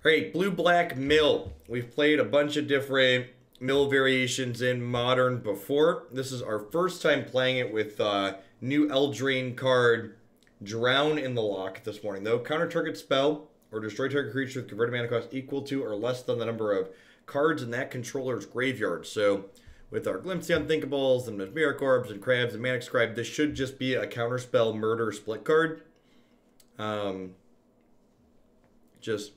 Alright, blue-black mill. We've played a bunch of different mill variations in Modern before. This is our first time playing it with new Eldraine card, Drown in the Loch this morning. Though, counter target spell or destroy target creature with converted mana cost equal to or less than the number of cards in that controller's graveyard. So, with our Glimpse the Unthinkables and Mesmeric Orbs and Crabs and Manic Scribe, this should just be a counterspell murder split card. Just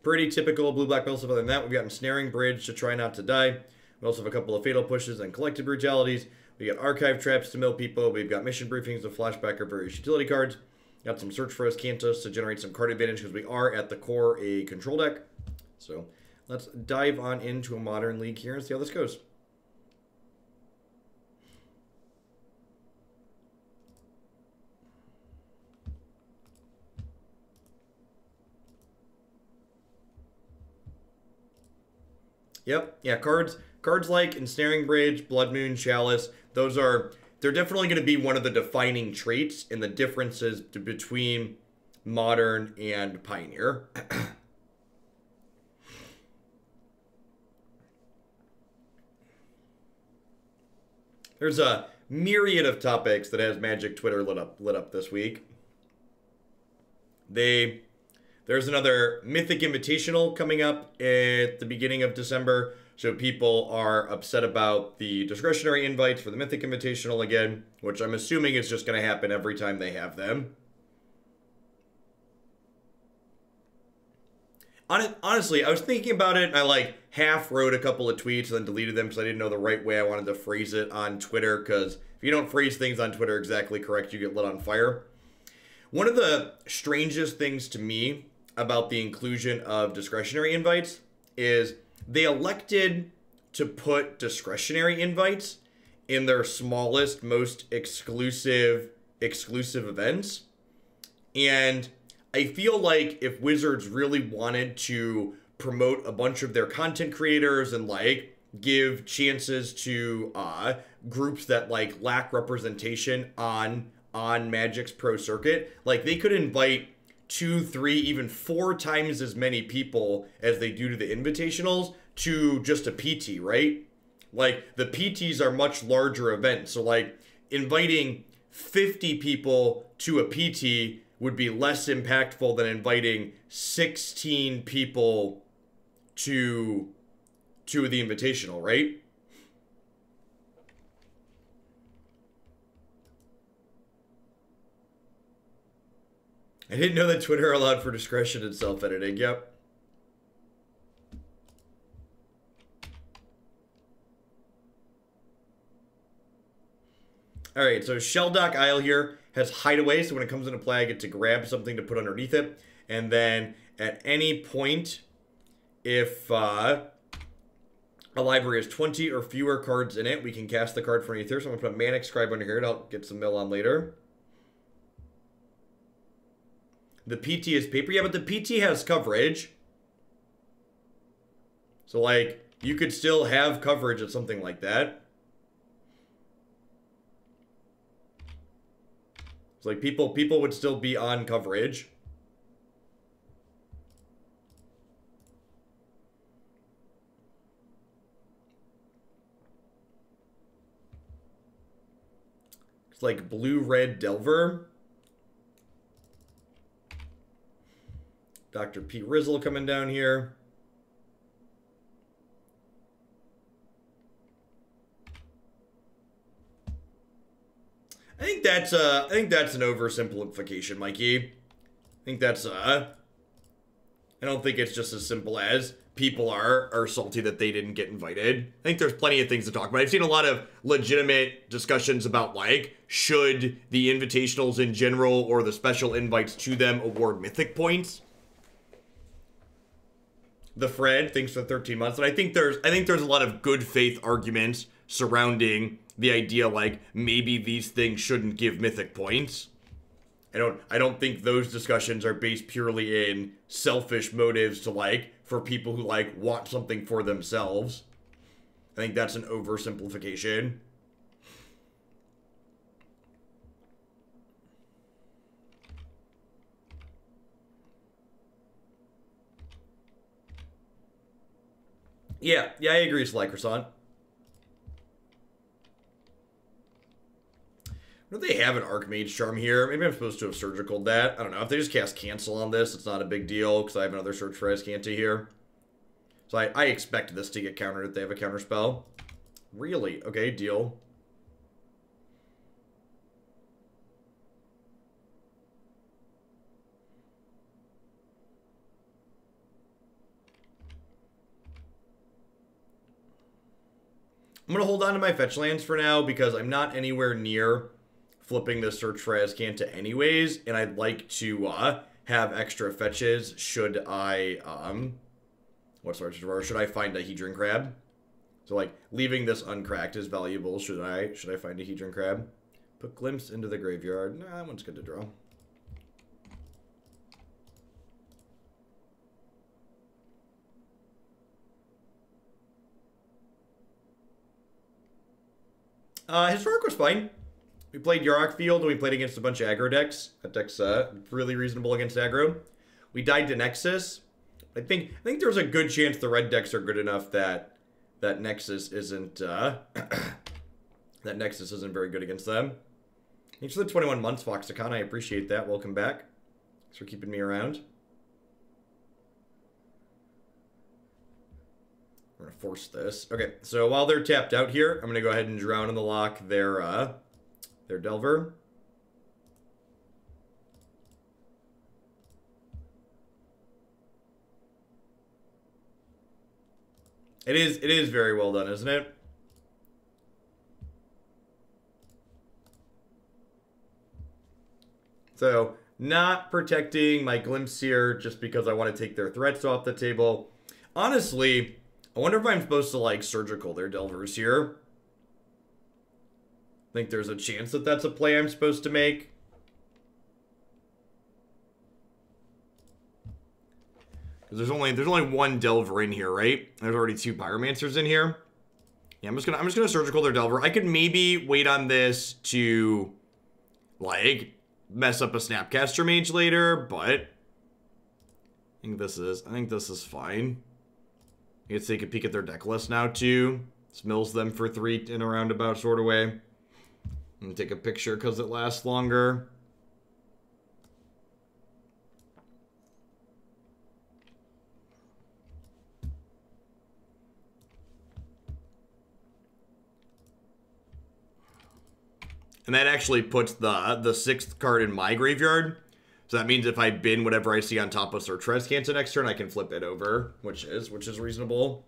pretty typical blue-black mill stuff. Other than that, we've got Ensnaring Bridge to try not to die. We also have a couple of Fatal Pushes and Collective Brutalities. We got Archive Traps to mill people. We've got Mission Briefings to flashback our various utility cards. Got some Search for Azcanta to generate some card advantage because we are, at the core, a control deck. So, let's dive on into a Modern League here and see how this goes. Yep, yeah, cards like Ensnaring Bridge, Blood Moon, Chalice, they're definitely going to be one of the defining traits in the differences between Modern and Pioneer. There's a myriad of topics that has Magic Twitter lit up this week. There's another Mythic Invitational coming up at the beginning of December. So people are upset about the discretionary invites for the Mythic Invitational again, which I'm assuming is just going to happen every time they have them. Honestly, I was thinking about it, and I half wrote a couple of tweets and then deleted them because I didn't know the right way I wanted to phrase it on Twitter, because if you don't phrase things on Twitter exactly correct, you get lit on fire. One of the strangest things to me about the inclusion of discretionary invites is they elected to put discretionary invites in their smallest, most exclusive events. And I feel like if Wizards really wanted to promote a bunch of their content creators and give chances to groups that lack representation on Magic's pro circuit, they could invite 2, 3, even 4 times as many people as they do to the invitationals to just a PT, right? The PTs are much larger events. So inviting 50 people to a PT would be less impactful than inviting 16 people to the invitational, right? I didn't know that Twitter allowed for discretion in self-editing. Yep. Alright, so Shelldock Isle here has Hideaway, so when it comes into play, I get to grab something to put underneath it. And then at any point, if a library has 20 or fewer cards in it, we can cast the card from underneath here. So I'm going to put a Manic Scribe under here to help get some mill on later. The PT is paper. Yeah, but the PT has coverage. So, you could still have coverage at something like that. It's people would still be on coverage. It's blue-red Delver. Dr. P. Rizzle coming down here. I think that's an oversimplification, Mikey. I think that's I don't think it's just as simple as people are salty that they didn't get invited. I think there's plenty of things to talk about. I've seen a lot of legitimate discussions about should the invitationals in general or the special invites to them award mythic points. The Fred thinks for 13 months, and I think there's a lot of good faith arguments surrounding the idea maybe these things shouldn't give mythic points. I don't think those discussions are based purely in selfish motives to for people who want something for themselves. I think that's an oversimplification. Yeah, I agree, Sly Croissant. Don't they have an Archmage Charm here? Maybe I'm supposed to have Surgicaled that. I don't know. If they just cast Cancel on this, it's not a big deal, because I have another Search for Azcanta here. So I expect this to get countered if they have a counter spell. Really? Okay, deal. I'm going to hold on to my fetch lands for now because I'm not anywhere near flipping this Search for Azcanta anyways, and I'd like to have extra fetches should I, should I find a Hedron Crab? So, like, leaving this uncracked is valuable should I find a Hedron Crab. Put Glimpse into the graveyard. Nah, that one's good to draw. Historic was fine. We played Yarok Field and we played against a bunch of aggro decks. That deck's really reasonable against aggro. We died to Nexus. I think there's a good chance the red decks are good enough that Nexus isn't that Nexus isn't very good against them. Thanks for the 21 months, Foxicon. I appreciate that. Welcome back. Thanks for keeping me around. We're gonna force this. Okay, so while they're tapped out here, I'm gonna go ahead and drown in the Loch their Delver. It is very well done, isn't it? So, not protecting my Glimpse here just because I want to take their threats off the table. Honestly, I wonder if I'm supposed to, like, Surgical their Delvers here. I think there's a chance that that's a play I'm supposed to make. Because there's only one Delver in here, right? There's already 2 Pyromancers in here. Yeah, I'm just gonna Surgical their Delver. I could maybe wait on this to, like, mess up a Snapcaster Mage later, but I think this is fine. I guess they could peek at their deck list now too. Mills them for 3 in a roundabout sort of way. And take a picture because it lasts longer. And that actually puts the 6th card in my graveyard. So that means if I bin whatever I see on top of Search for Azcanta next turn, I can flip it over, which is reasonable.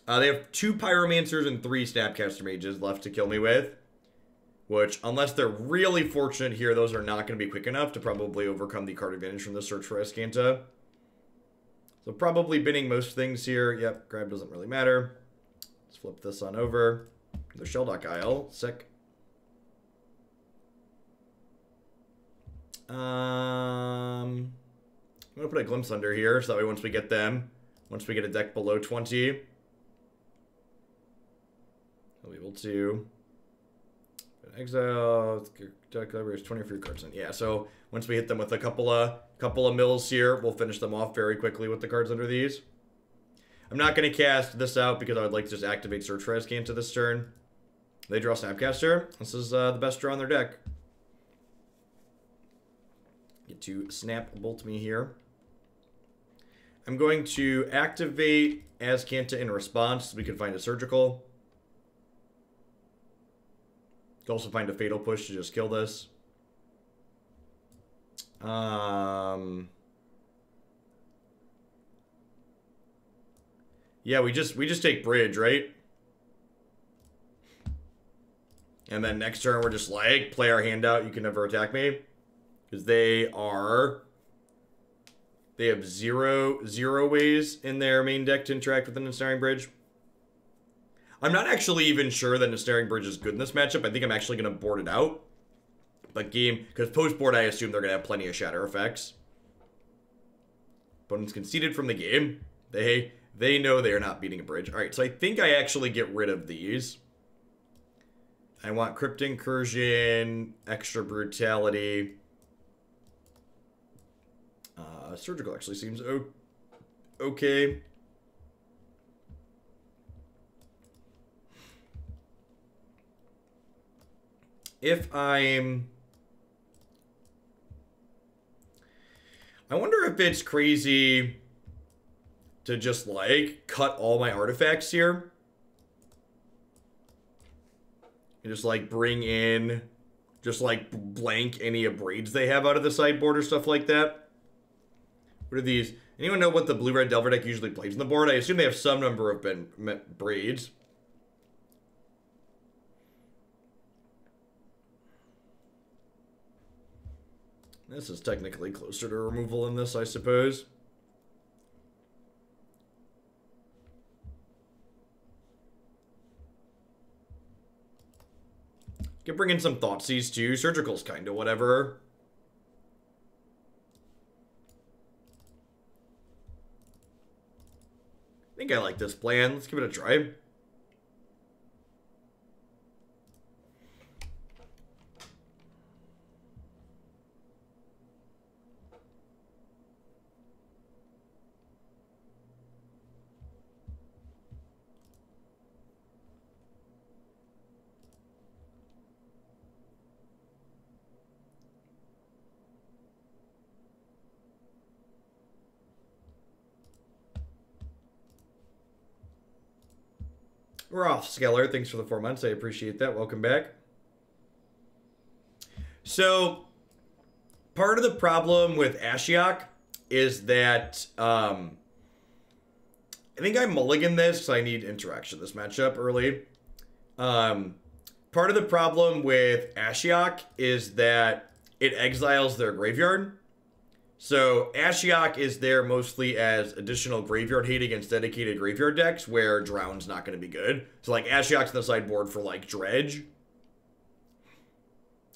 They have 2 Pyromancers and 3 Snapcaster Mages left to kill me with. Which, unless they're really fortunate here, those are not going to be quick enough to probably overcome the card advantage from the Search for Azcanta. So probably binning most things here. Yep, grab doesn't really matter. Let's flip this on over. The Shelldock Isle. Sick. I'm going to put a Glimpse under here, so that way once we get a deck below 20, I'll be able to exile. Deck library is 23 cards in. Yeah, so once we hit them with a couple of mills here, we'll finish them off very quickly with the cards under these. I'm not going to cast this out because I would like to just activate Search for Azcanta this turn. They draw Snapcaster. This is the best draw on their deck. Get to Snap Bolt me here. I'm going to activate Azcanta in response so we can find a Surgical. Could also find a Fatal Push to just kill this. Yeah, we just take Bridge, right? And then next turn we're just like, play our hand out, you can never attack me. Because they have zero ways in their main deck to interact with an Ensnaring Bridge. I'm not actually even sure that Ensnaring Bridge is good in this matchup. I think I'm actually going to board it out. But because post-board I assume they're going to have plenty of shatter effects. Opponents conceded from the game. They know they are not beating a bridge. Alright, so I think I actually get rid of these. I want Crypt Incursion, Extra Brutality. Surgical actually seems okay. I wonder if it's crazy to just, like, cut all my artifacts here. And just, like, bring in, just, like, blank any braids they have out of the sideboard or stuff like that. What are these? Anyone know what the blue-red Delver deck usually plays on the board? I assume they have some number of braids. This is technically closer to removal than this, I suppose. Can bring in some Thoughtseize too. Surgical's kind of whatever. I think I like this plan. Let's give it a try. We're off, Skeller. Thanks for the 4 months. I appreciate that. Welcome back. So, part of the problem with Ashiok is that I think I mulligan this because I need interaction this matchup early. Part of the problem with Ashiok is that it exiles their graveyard. So Ashiok is there mostly as additional graveyard hate against dedicated graveyard decks where Drown's not going to be good. So like Ashiok's in the sideboard for like Dredge.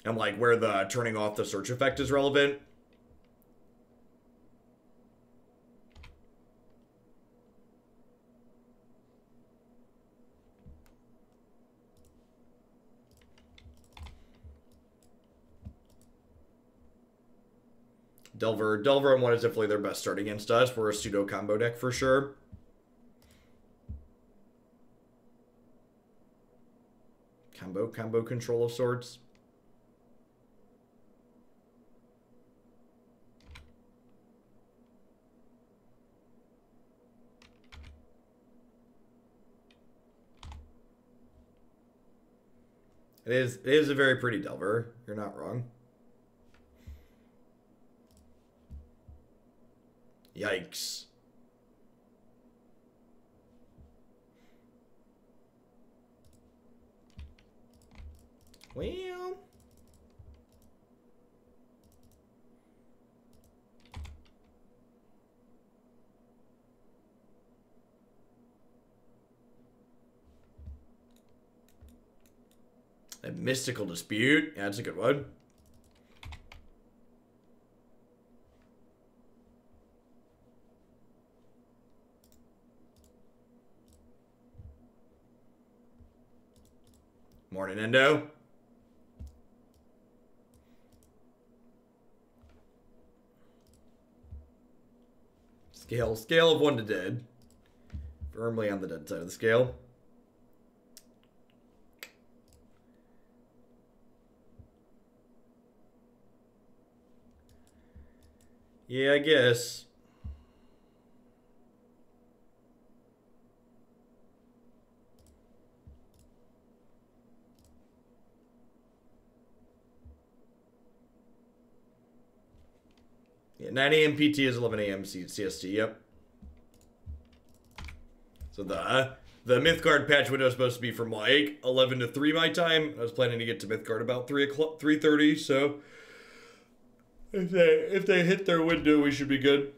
And like where the turning off the search effect is relevant. Delver and 1 is definitely their best start against us. We're a pseudo combo deck for sure. Combo control of sorts. It is a very pretty Delver. You're not wrong. Yikes. Well. A mystical dispute. Yeah, that's a good one. Morning, Endo. Scale of 1 to dead. Firmly on the dead side of the scale. Yeah, I guess. Yeah, 9 a.m. PT is 11 a.m. CST, yep. So the Mythgard patch window is supposed to be from like 11 to 3 my time. I was planning to get to Mythgard about 3:30, so if they hit their window, we should be good.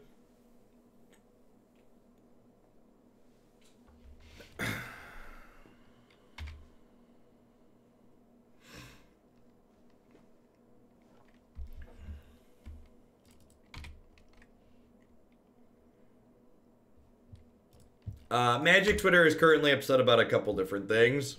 Magic Twitter is currently upset about a couple different things.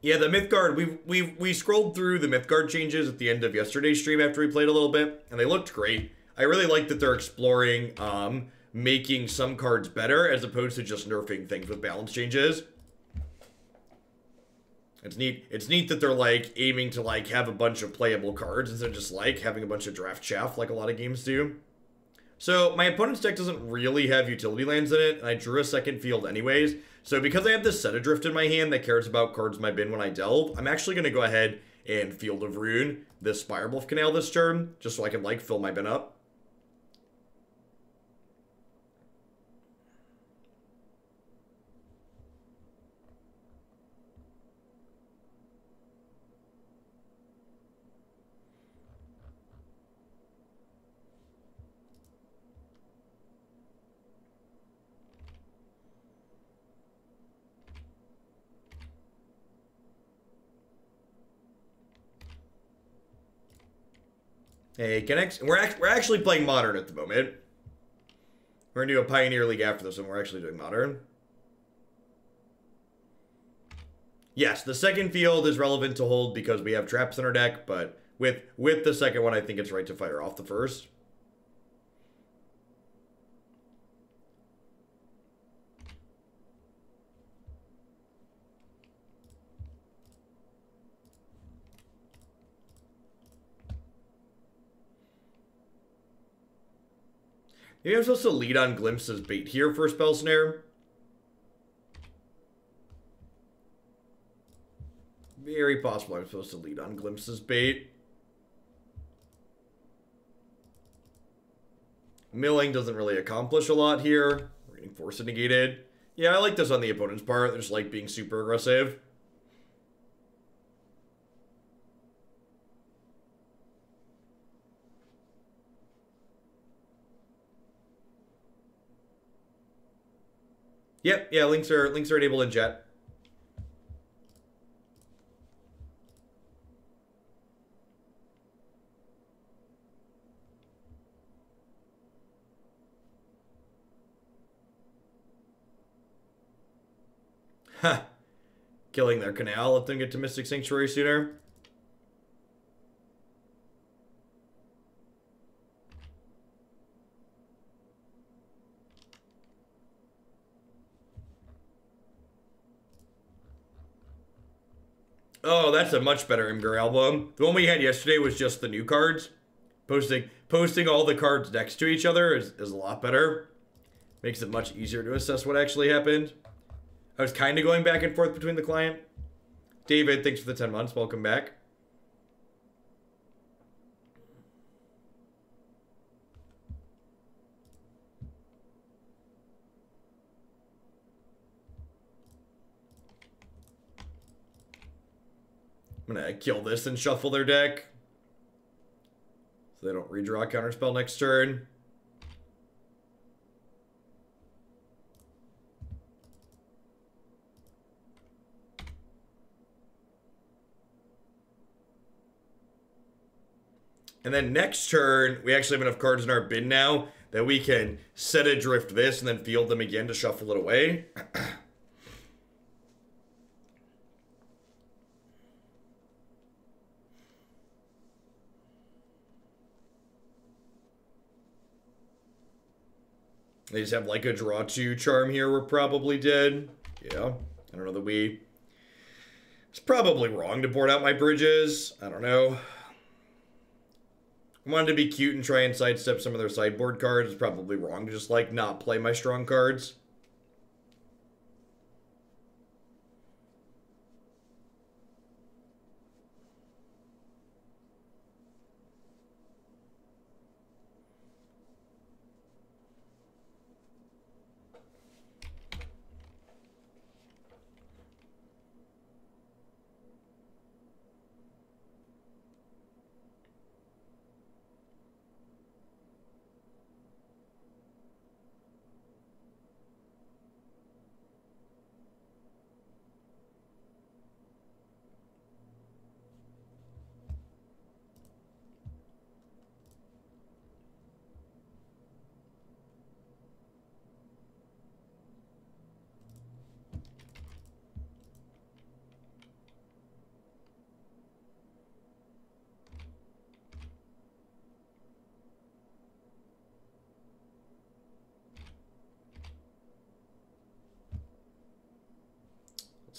Yeah, the Mythgard, we scrolled through the Mythgard changes at the end of yesterday's stream after we played a little bit, and they looked great. I really like that they're exploring making some cards better as opposed to just nerfing things with balance changes. It's neat. It's neat that they're like aiming to like have a bunch of playable cards instead of just like having a bunch of draft chaff like a lot of games do. So my opponent's deck doesn't really have utility lands in it, and I drew a second field anyways. So because I have this Set Adrift in my hand that cares about cards in my bin when I delve, I'm actually going to go ahead and Field of Ruin this Spirewolf Canal this turn, just so I can like fill my bin up. Hey, we're actually playing Modern at the moment. We're gonna do a Pioneer League after this, and we're actually doing Modern. Yes, the second field is relevant to hold because we have traps in our deck, but with the second one, I think it's right to fire off the first. Maybe I'm supposed to lead on Glimpse's bait here for Spell Snare. Very possible I'm supposed to lead on Glimpse's bait. Milling doesn't really accomplish a lot here. We're getting force negated. Yeah, I like this on the opponent's part. They just like being super aggressive. Yep, yeah, links are enabled in chat. Ha! Killing their canal, let them get to Mystic Sanctuary sooner. Oh, that's a much better Imgur album. The one we had yesterday was just the new cards. Posting all the cards next to each other is a lot better. Makes it much easier to assess what actually happened. I was kind of going back and forth between the client. David, thanks for the 10 months. Welcome back. I'm gonna kill this and shuffle their deck, so they don't redraw counterspell next turn. And then next turn, we actually have enough cards in our bin now that we can Set Adrift this and then field them again to shuffle it away. They just have like a draw 2 charm here. We're probably dead. Yeah. I don't know that we... It's probably wrong to board out my bridges. I don't know. I wanted to be cute and try and sidestep some of their sideboard cards. It's probably wrong to just like not play my strong cards.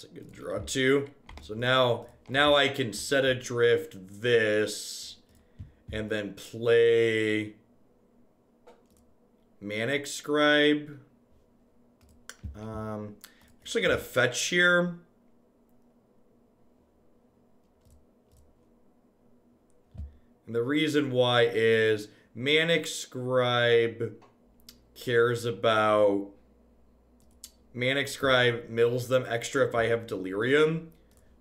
That's a good draw too. So now I can Set Adrift this and then play Manic Scribe. Actually gonna fetch here. And the reason why is Manic Scribe cares about... Manic Scribe mills them extra if I have Delirium.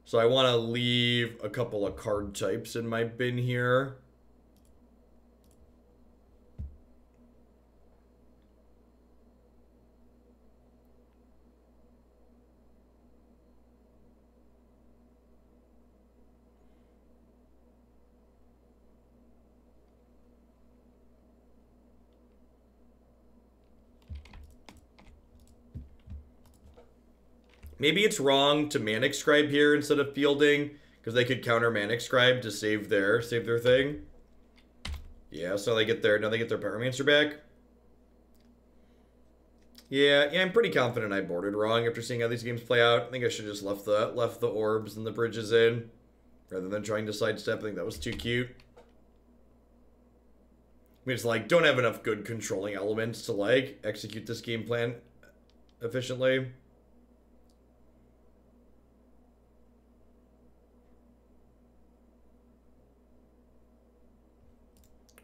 So I want to leave a couple of card types in my bin here. Maybe it's wrong to Manic Scribe here instead of fielding, because they could counter Manic Scribe to save their thing. Yeah, so now they get their Pyromancer back. Yeah, I'm pretty confident I boarded wrong after seeing how these games play out. I think I should have just left the orbs and the bridges in rather than trying to sidestep. I think that was too cute. I mean, it's like, don't have enough good controlling elements to like execute this game plan efficiently.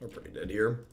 We're pretty dead here.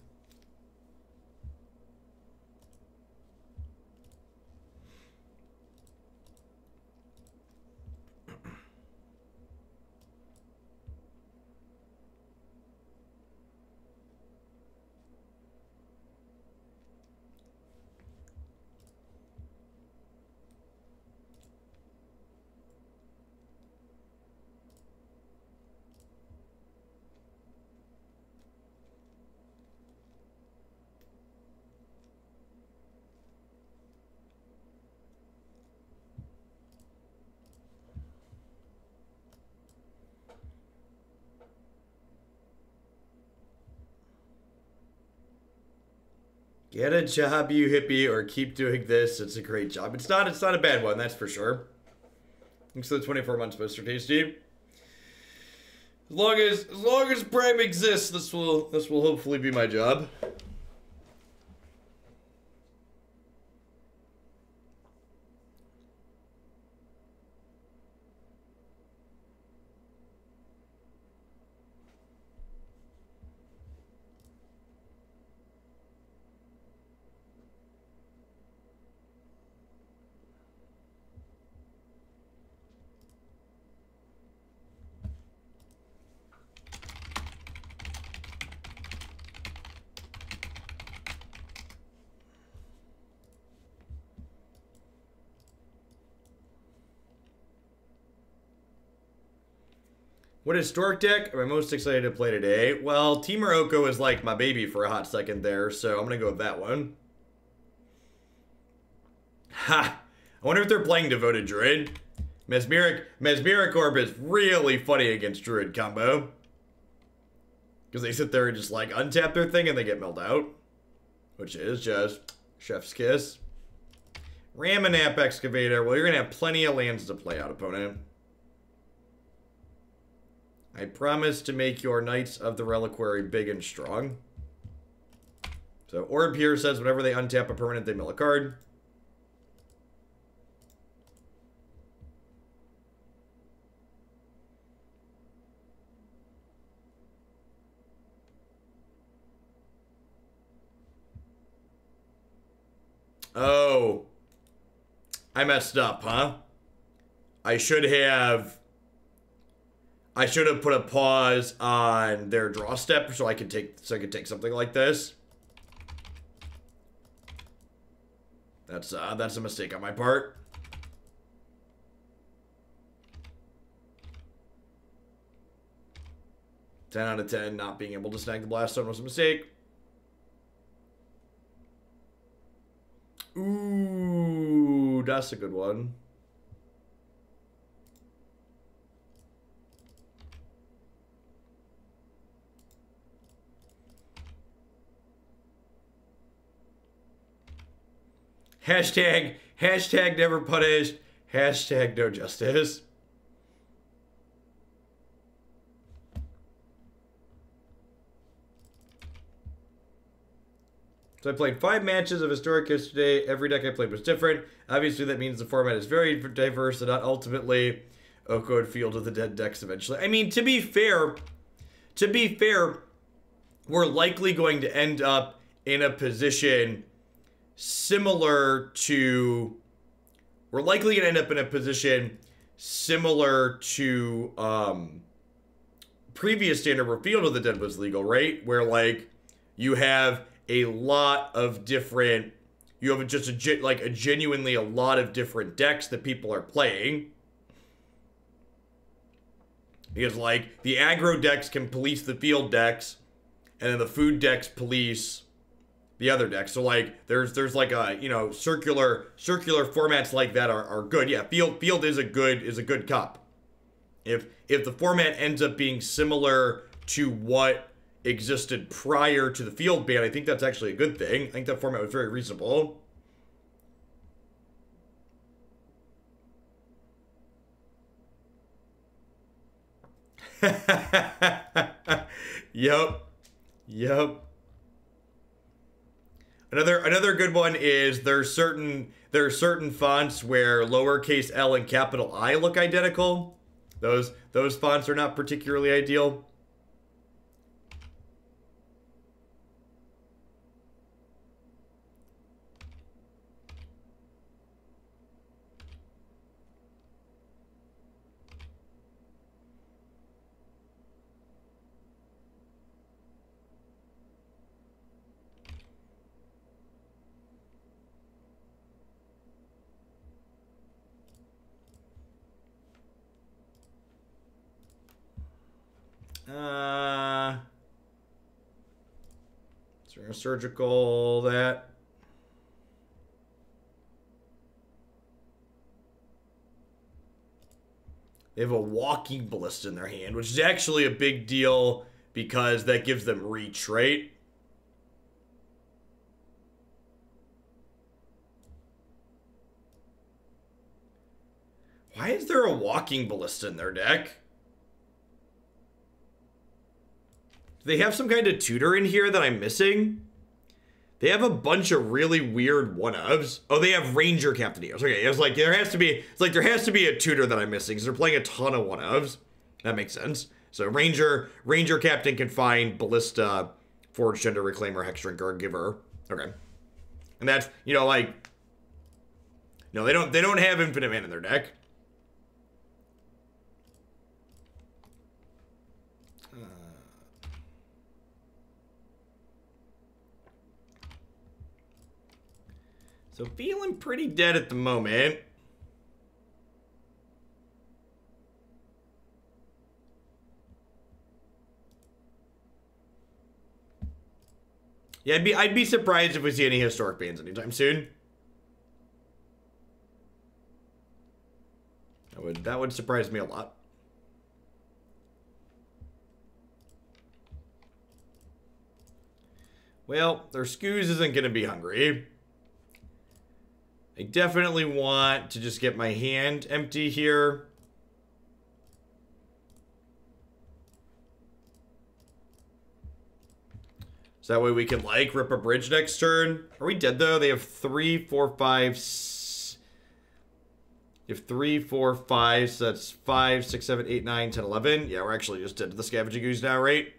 Get a job, you hippie, or keep doing this. It's a great job. It's not a bad one, that's for sure. Thanks for the 24 months, Mr. Tasty. As long as Prime exists, this will hopefully be my job. What historic deck am I most excited to play today? Well, Temur Oko is like my baby for a hot second there, so I'm gonna go with that one. Ha! I wonder if they're playing Devoted Druid. Mesmeric Orb is really funny against Druid combo. Because they sit there and just like untap their thing and they get milled out. Which is just chef's kiss. Ramanap Excavator. Well, you're gonna have plenty of lands to play out, opponent. I promise to make your Knights of the Reliquary big and strong. So Orb here says whenever they untap a permanent, they mill a card. Oh. I messed up, huh? I should have put a pause on their draw step so I could take something like this. That's a mistake on my part. Ten out of 10, not being able to snag the blast stone was a mistake. Ooh, that's a good one. Hashtag never punished. Hashtag no justice. So I played 5 matches of Historic yesterday. Every deck I played was different. Obviously, that means the format is very diverse and not ultimately Oko and Field of the Dead decks eventually. I mean, to be fair, we're likely going to end up in a position similar to... We're likely going to end up in a position similar to previous standard where Field of the Dead was legal, right? Where, like, you have a lot of different... You have just a genuinely a lot of different decks that people are playing. Because, like, the aggro decks can police the field decks, and then the food decks police the other decks. So, like, there's like a, you know, circular formats like that are good. Yeah, field is a good cop. If the format ends up being similar to what existed prior to the field ban, I think that's actually a good thing. I think that format was very reasonable. Yep. Another good one is there are certain fonts where lowercase L and capital I look identical. Those fonts are not particularly ideal. Surgical that. They have a walking ballista in their hand, which is actually a big deal because that gives them reach, right? Why is there a walking ballista in their deck? Do they have some kind of tutor in here that I'm missing? They have a bunch of really weird one-ofs. Oh, they have Ranger Captaineers. Okay, it's like there has to be a tutor that I'm missing because they're playing a ton of one-ofs. That makes sense. So Ranger Captain can find Ballista, Forge Gender Reclaimer, Hex Drinker, Giver. Okay. And that's, you know, like, no, they don't have Infinite Man in their deck. So feeling pretty dead at the moment. Yeah, I'd be surprised if we see any historic bans anytime soon. That would surprise me a lot. Well, their Scoos isn't going to be hungry. I definitely want to just get my hand empty here. So that way we can, like, rip a bridge next turn. Are we dead, though? They have 3, 4, 5... You have 3, 4, 5, so that's 5, 6, 7, 8, 9, 10, 11. Yeah, we're actually just dead to the Scavenging Ooze now, right?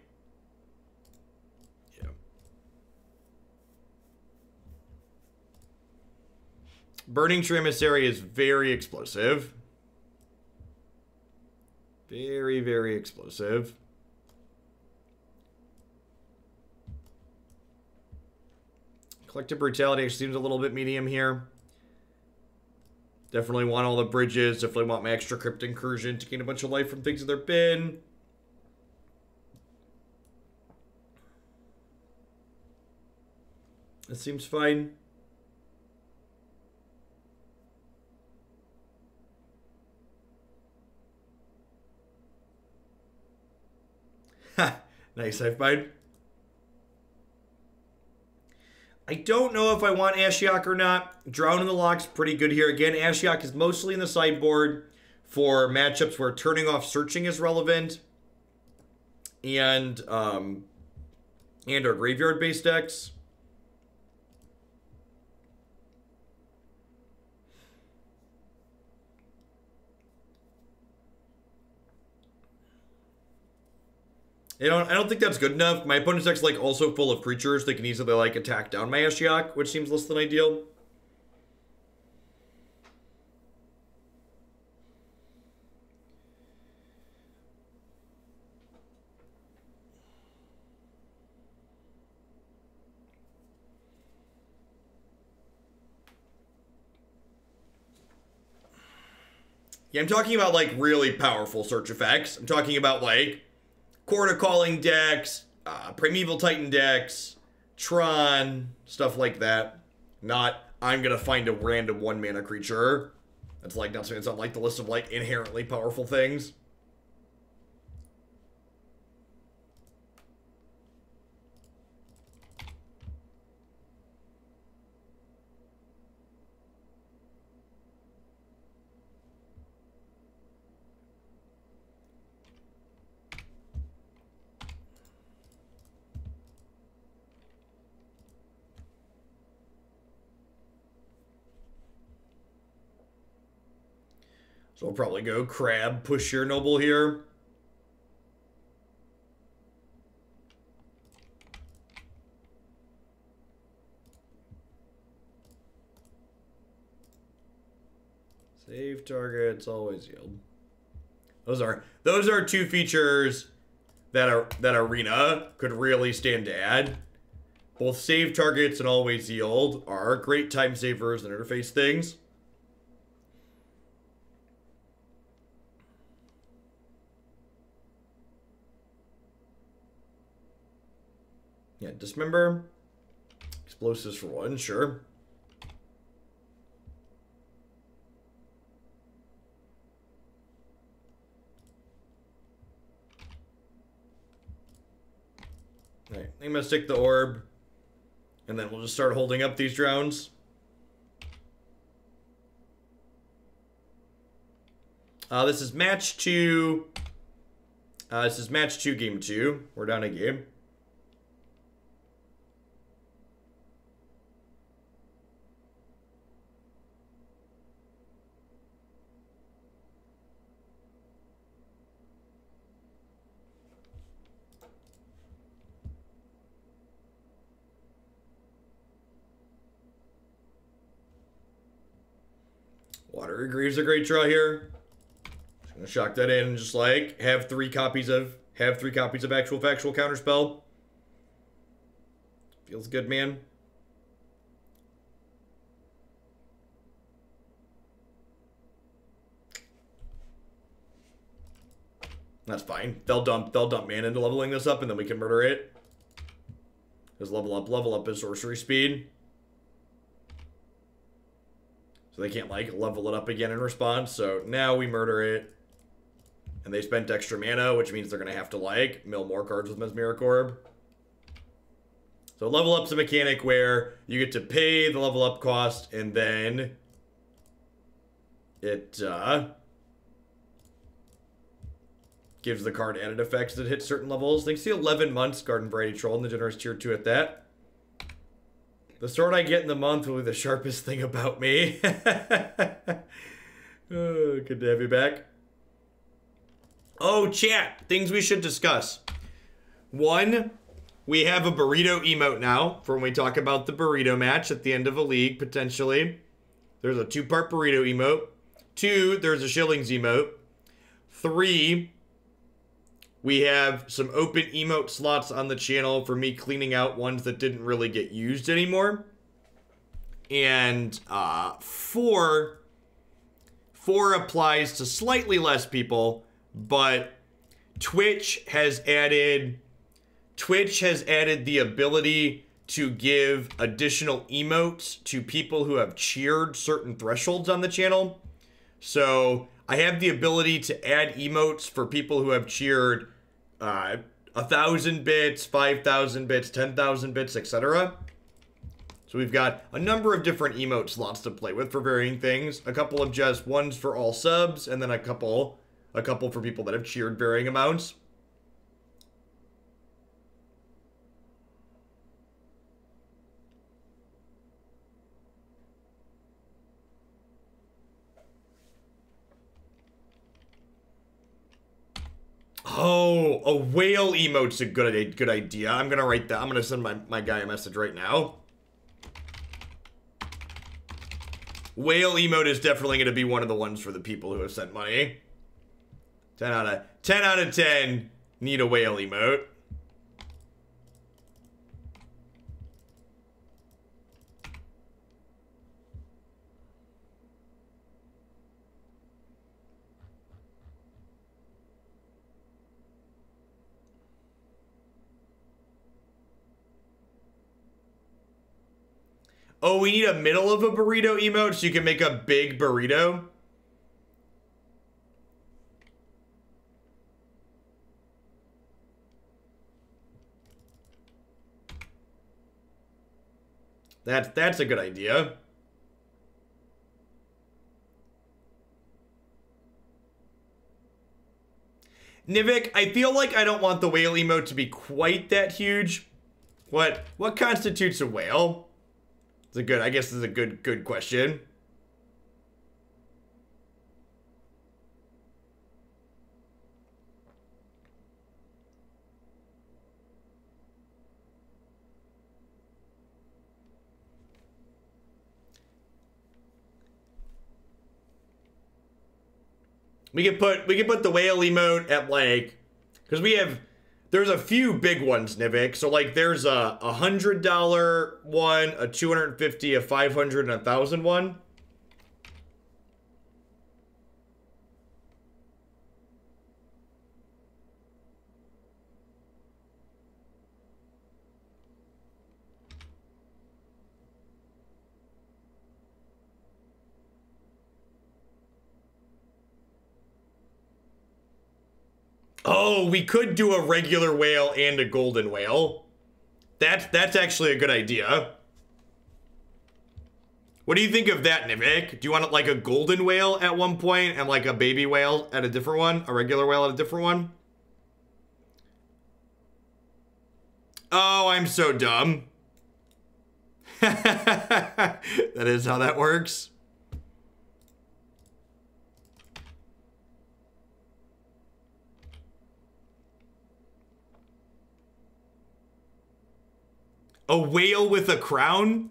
Burning Tree Emissary is very explosive. Very, very explosive. Collective Brutality actually seems a little bit medium here. Definitely want all the bridges. Definitely want my extra Crypt Incursion to gain a bunch of life from things in their bin. That seems fine. Ha! Nice, I've mine. I don't know if I want Ashiok or not. Drown in the Loch's pretty good here. Again, Ashiok is mostly in the sideboard for matchups where turning off searching is relevant. And our graveyard-based decks. I don't think that's good enough. My opponent's deck's like also full of creatures that can easily like attack down my Ashiok, which seems less than ideal. Yeah, I'm talking about like really powerful search effects. I'm talking about like Court of Calling decks, Primeval Titan decks, Tron, stuff like that. Not, I'm gonna find a random 1-mana creature. That's like not something that's on like the list of like inherently powerful things. So we'll probably go Crab, push your Noble here. Save targets, always yield. Those are two features that Arena could really stand to add. Both save targets and always yield are great time savers and interface things. Yeah, Dismember. Explosives for 1, sure. Alright, I'm gonna stick the orb. And then we'll just start holding up these drones. This is match 2. This is match 2, game 2. We're down a game. Watery Grave's a great draw here. Just gonna shock that in and just like have three copies of actual factual counterspell. Feels good, man. That's fine. They'll dump mana into leveling this up and then we can murder it. Just level up is sorcery speed. So they can't, like, level it up again in response. So now we murder it. And they spent extra mana, which means they're going to have to, like, mill more cards with Mesmeric Orb. So level up's a mechanic where you get to pay the level up cost, and then it gives the card added effects that hit certain levels. They see 11 months, Garden Variety Troll, and the Generous Tier 2 at that. The sword I get in the month will be the sharpest thing about me. Oh, good to have you back. Oh, chat. Things we should discuss. 1, we have a burrito emote now for when we talk about the burrito match at the end of a league, potentially. There's a 2-part burrito emote. 2, there's a shillings emote. 3, we have some open emote slots on the channel for me cleaning out ones that didn't really get used anymore. And 4 applies to slightly less people, but Twitch has added the ability to give additional emotes to people who have cheered certain thresholds on the channel. So I have the ability to add emotes for people who have cheered 1,000 bits, 5,000 bits, 10,000 bits, etc. So we've got a number of different emote slots to play with for varying things. A couple of just ones for all subs, and then a couple for people that have cheered varying amounts. Oh, a whale emote's a good idea. I'm gonna write that. I'm gonna send my guy a message right now. Whale emote is definitely gonna be one of the ones for the people who have sent money. 10 out of 10 need a whale emote. Oh, we need a middle of a burrito emote so you can make a big burrito. That's a good idea. Nivik, I feel like I don't want the whale emote to be quite that huge. What constitutes a whale? I guess this is a good question. We could put the whale emote at like, because there's a few big ones, Nivik. So like there's a $100 one, a $250, a $500, and a $1,000 one. Oh, we could do a regular whale and a golden whale. That's actually a good idea. What do you think of that, Nivik? Do you want it like a golden whale at one point and like a baby whale at a different one? A regular whale at a different one? Oh, I'm so dumb. That is how that works. A whale with a crown?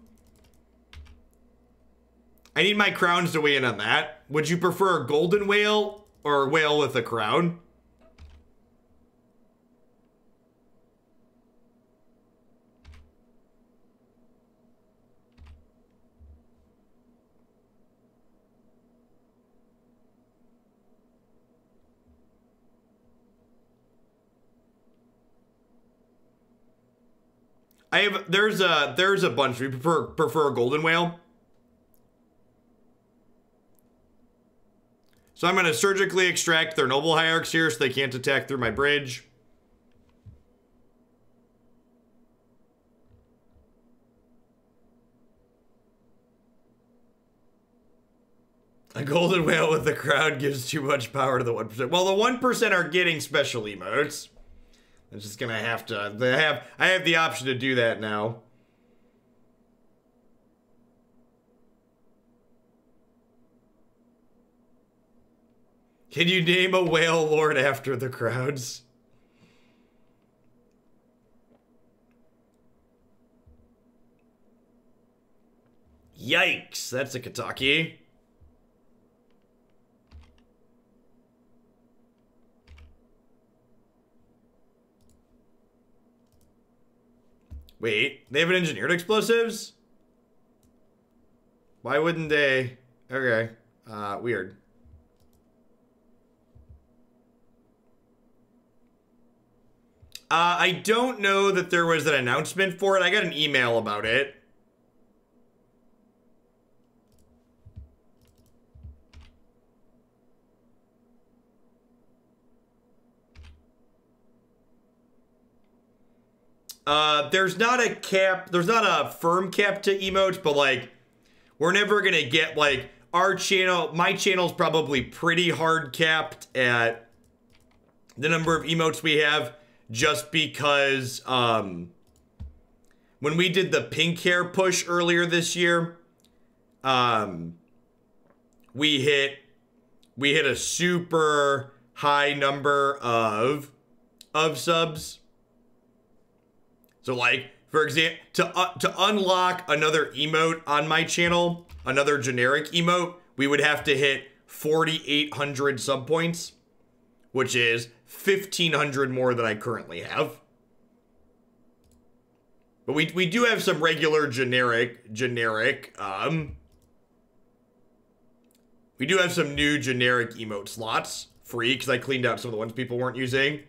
I need my crowns to weigh in on that. Would you prefer a golden whale or a whale with a crown? There's a bunch. We prefer a golden whale. So I'm gonna surgically extract their noble hierarchs here so they can't attack through my bridge. A golden whale with a crown gives too much power to the 1%. Well, the 1% are getting special emotes. I'm just gonna have to. I have the option to do that now. Can you name a whale lord after the crowds? Yikes, that's a Kataki. Wait, they have an engineered explosives? Why wouldn't they? Okay, weird. I don't know that there was an announcement for it. I got an email about it. There's not a cap, there's not a firm cap to emotes, but like, we're never gonna get like, our channel, my channel's probably pretty hard capped at the number of emotes we have, just because, when we did the pink hair push earlier this year, we hit a super high number of subs. So like, for example, to unlock another emote on my channel, another generic emote, we would have to hit 4,800 sub points, which is 1,500 more than I currently have. But we do have some regular generic, we do have some new generic emote slots free, because I cleaned out some of the ones people weren't using.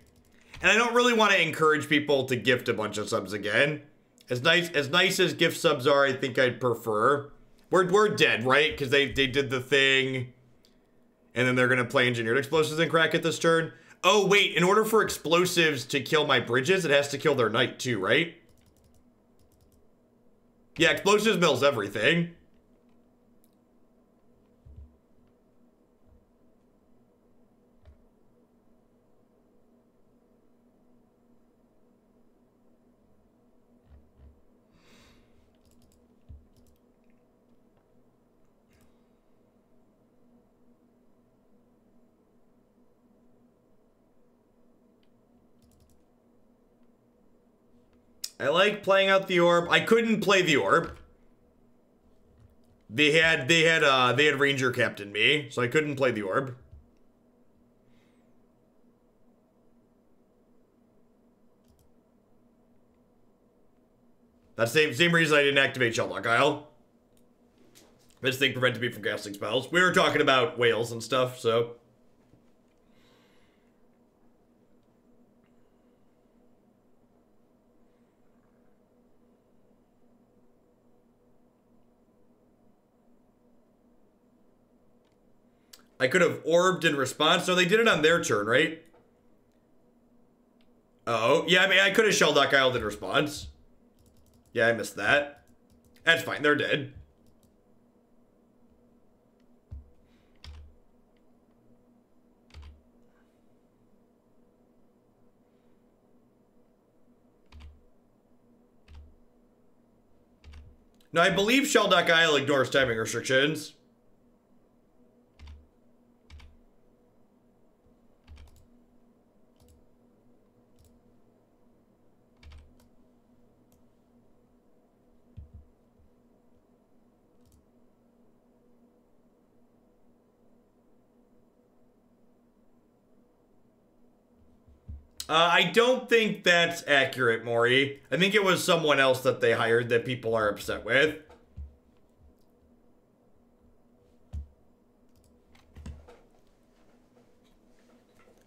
And I don't really want to encourage people to gift a bunch of subs again. As nice as gift subs are, I think I'd prefer. We're dead, right? Because they did the thing, and then they're gonna play engineered explosives and crack it this turn. Oh wait, in order for explosives to kill my bridges, it has to kill their knight too, right? Yeah, explosives mills everything. I like playing out the orb. I couldn't play the orb. They had Ranger Captain me, so I couldn't play the orb. That's the same reason I didn't activate Shelldock Isle. This thing prevented me from casting spells. We were talking about whales and stuff, so. I could have orbed in response. No, they did it on their turn, right? Oh, yeah, I mean, I could have Shelldock Isle in response. Yeah, I missed that. That's fine, they're dead. Now, I believe Shelldock Isle ignores timing restrictions. I don't think that's accurate, Maury. I think it was someone else that they hired that people are upset with.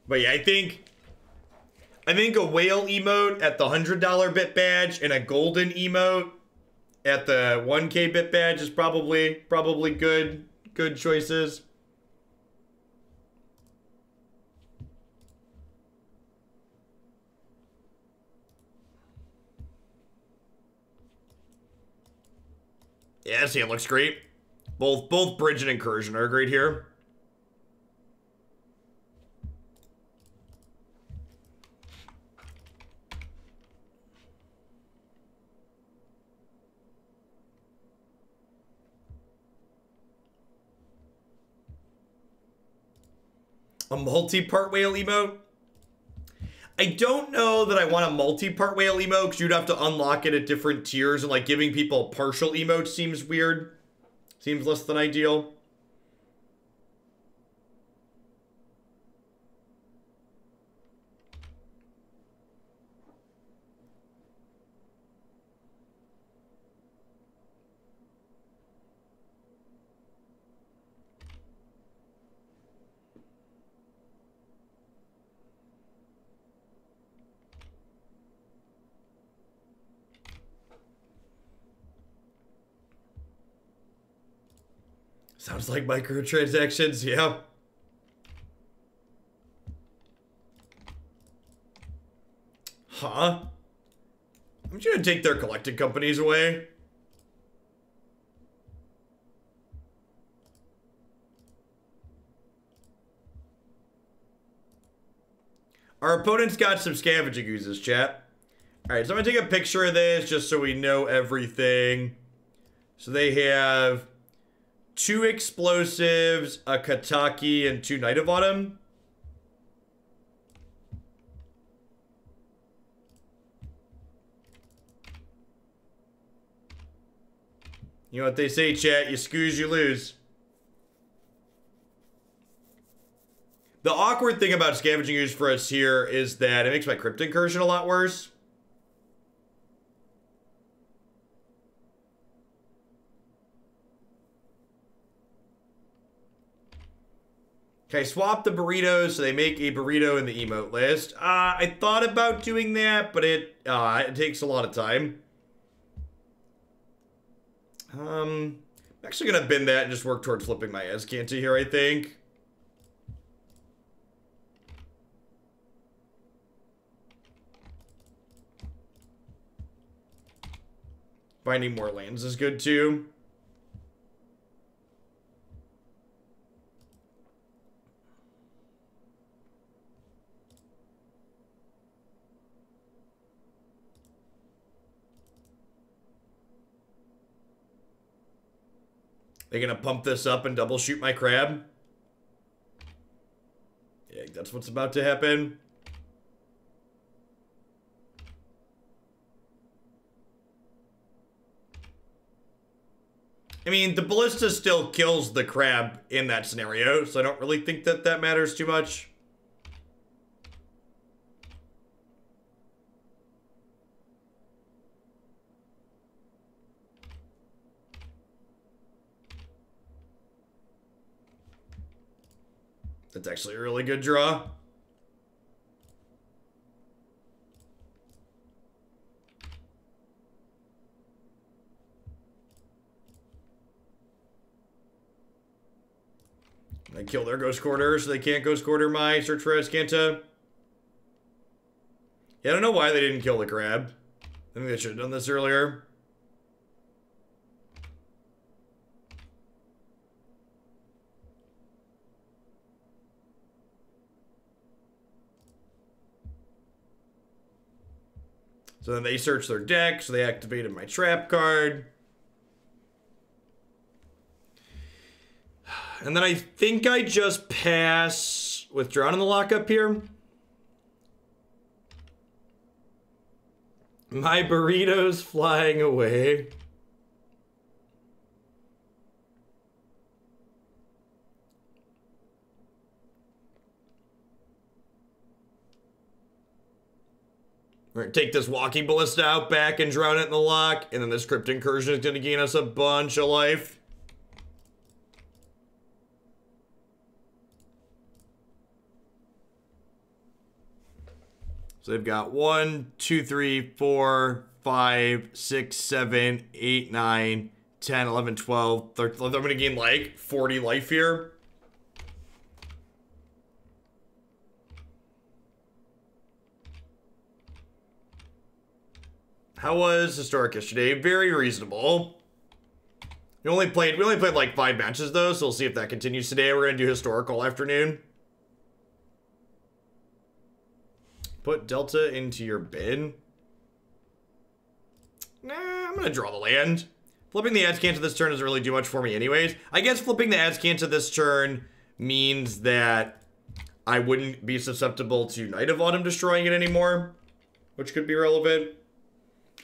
But yeah, I think a whale emote at the $100 bit badge and a golden emote at the 1K bit badge is probably good choices. Yeah, see, it looks great. Both Bridge and Incursion are great here. A multi-part whale emote? I don't know that I want a multi-part whale emote, because you'd have to unlock it at different tiers, and like giving people partial emotes seems weird. Seems less than ideal. Sounds like microtransactions, yeah. Huh? I'm just gonna take their collected companies away. Our opponent's got some scavenging oozes, chat. Alright, so I'm gonna take a picture of this just so we know everything. So they have 2 explosives, a Kataki, and 2 Night of Autumn. You know what they say, chat, you scooze, you lose. The awkward thing about scavenging ooze for us here is that it makes my Crypt Incursion a lot worse. Okay, swap the burritos so they make a burrito in the emote list. I thought about doing that, but it takes a lot of time. I'm actually gonna bend that and just work towards flipping my Azcanta here, I think. Finding more lands is good too. They gonna pump this up and double shoot my crab? Yeah, that's what's about to happen. I mean, the ballista still kills the crab in that scenario, so I don't really think that that matters too much. That's actually a really good draw. I kill their Ghost Quarter so they can't Ghost Quarter my search for Azcanta. Yeah, I don't know why they didn't kill the crab. I think they should have done this earlier. So then they searched their deck, so they activated my trap card. And then I think I just pass withdrawn in the lockup here. My burrito's flying away. We're gonna take this walking ballista out back and drown it in the lock, and then this Crypt Incursion is gonna gain us a bunch of life. So they've got 1, 2, 3, 4, 5, 6, 7, 8, 9, 10, 11, 12, 13. I'm gonna gain like 40 life here. How was Historic yesterday? Very reasonable. We only played like 5 matches though, so we'll see if that continues today. We're gonna do Historic all afternoon. Put Delta into your bin. Nah, I'm gonna draw the land. Flipping the Azcanta this turn doesn't really do much for me anyways. I guess flipping the Azcanta this turn means that I wouldn't be susceptible to Night of Autumn destroying it anymore, which could be relevant.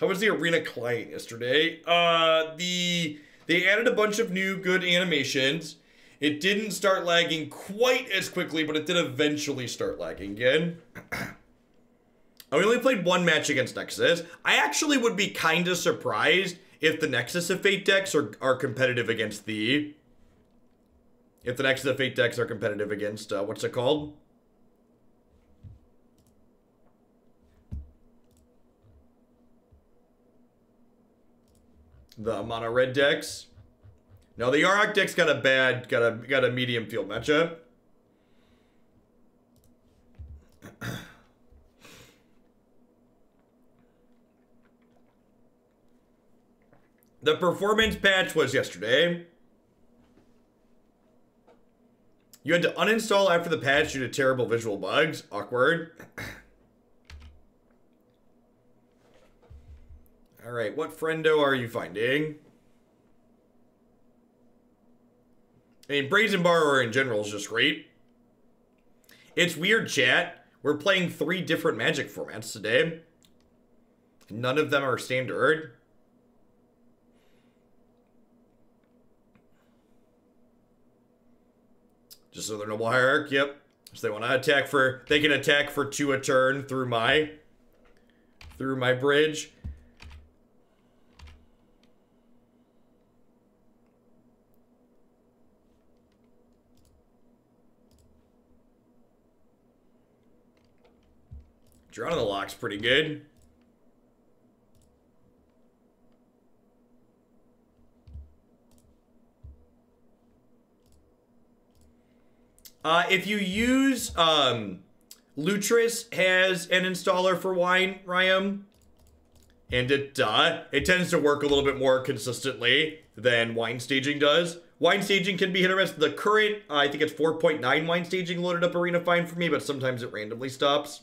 How was the Arena client yesterday? They added a bunch of new good animations. It didn't start lagging quite as quickly, but it did eventually start lagging again. We only played 1 match against Nexus. I actually would be kind of surprised if the Nexus of Fate decks are competitive against the... If the Nexus of Fate decks are competitive against, what's it called? The mono red decks. No, the Yarok deck's got a medium field matchup. The performance patch was yesterday. You had to uninstall after the patch due to terrible visual bugs. Awkward. Alright, what friendo are you finding? I mean, Brazen Borrower in general is just great. It's weird, chat. We're playing 3 different Magic formats today. None of them are standard. Just another Noble Hierarch, yep. So they want to attack for... They can attack for 2 a turn through my bridge. Drown on the Loch's pretty good. If you use, Lutris has an installer for wine, Ryam. And it tends to work a little bit more consistently than wine staging does. Wine staging can be hit or miss. The current, I think it's 4.9 wine staging loaded up Arena fine for me, but sometimes it randomly stops.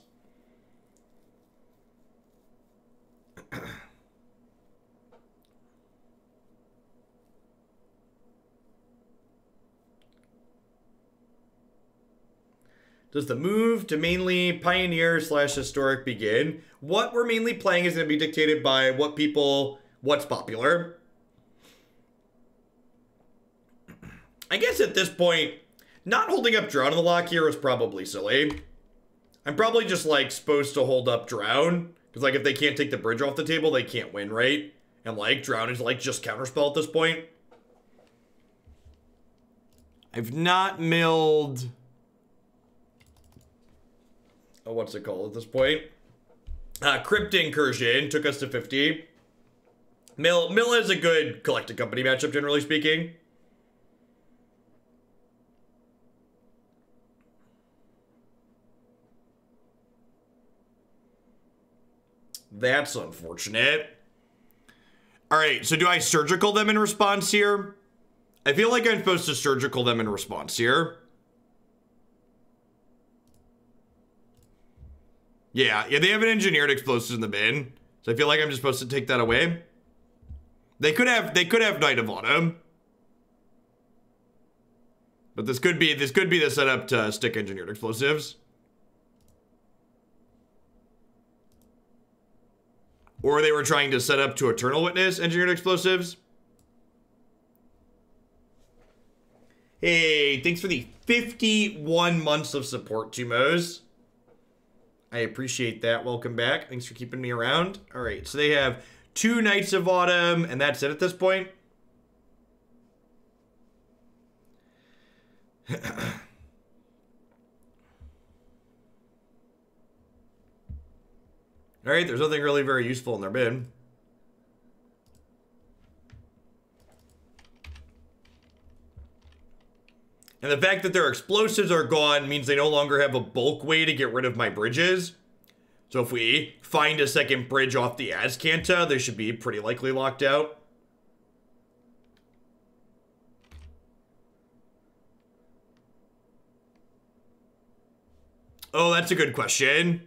Does the move to mainly Pioneer / Historic begin? What we're mainly playing is going to be dictated by what's popular. I guess at this point, not holding up Drown on the Loch here is probably silly. I'm probably just, like, supposed to hold up Drown. Because, like, if they can't take the bridge off the table, they can't win, right? And, like, Drown is, like, just counterspell at this point. I've not milled... Oh, what's it called at this point? Crypt Incursion took us to 50. Mill is a good Collective Company matchup, generally speaking. That's unfortunate. Alright, so do I surgical them in response here? I feel like I'm supposed to surgical them in response here. Yeah, they have an engineered explosives in the bin. So I feel like I'm just supposed to take that away. They could have Knight of Autumn. But this could be the setup to stick engineered explosives. Or they were trying to set up to Eternal Witness engineered explosives. Hey, thanks for the 51 months of support, Tumos. I appreciate that. Welcome back. Thanks for keeping me around. All right, so they have 2 Knights of Autumn, and that's it at this point. All right, there's nothing really very useful in their bin. And the fact that their explosives are gone means they no longer have a bulk way to get rid of my bridges. So if we find a second bridge off the Azcanta, they should be pretty likely locked out. Oh, that's a good question.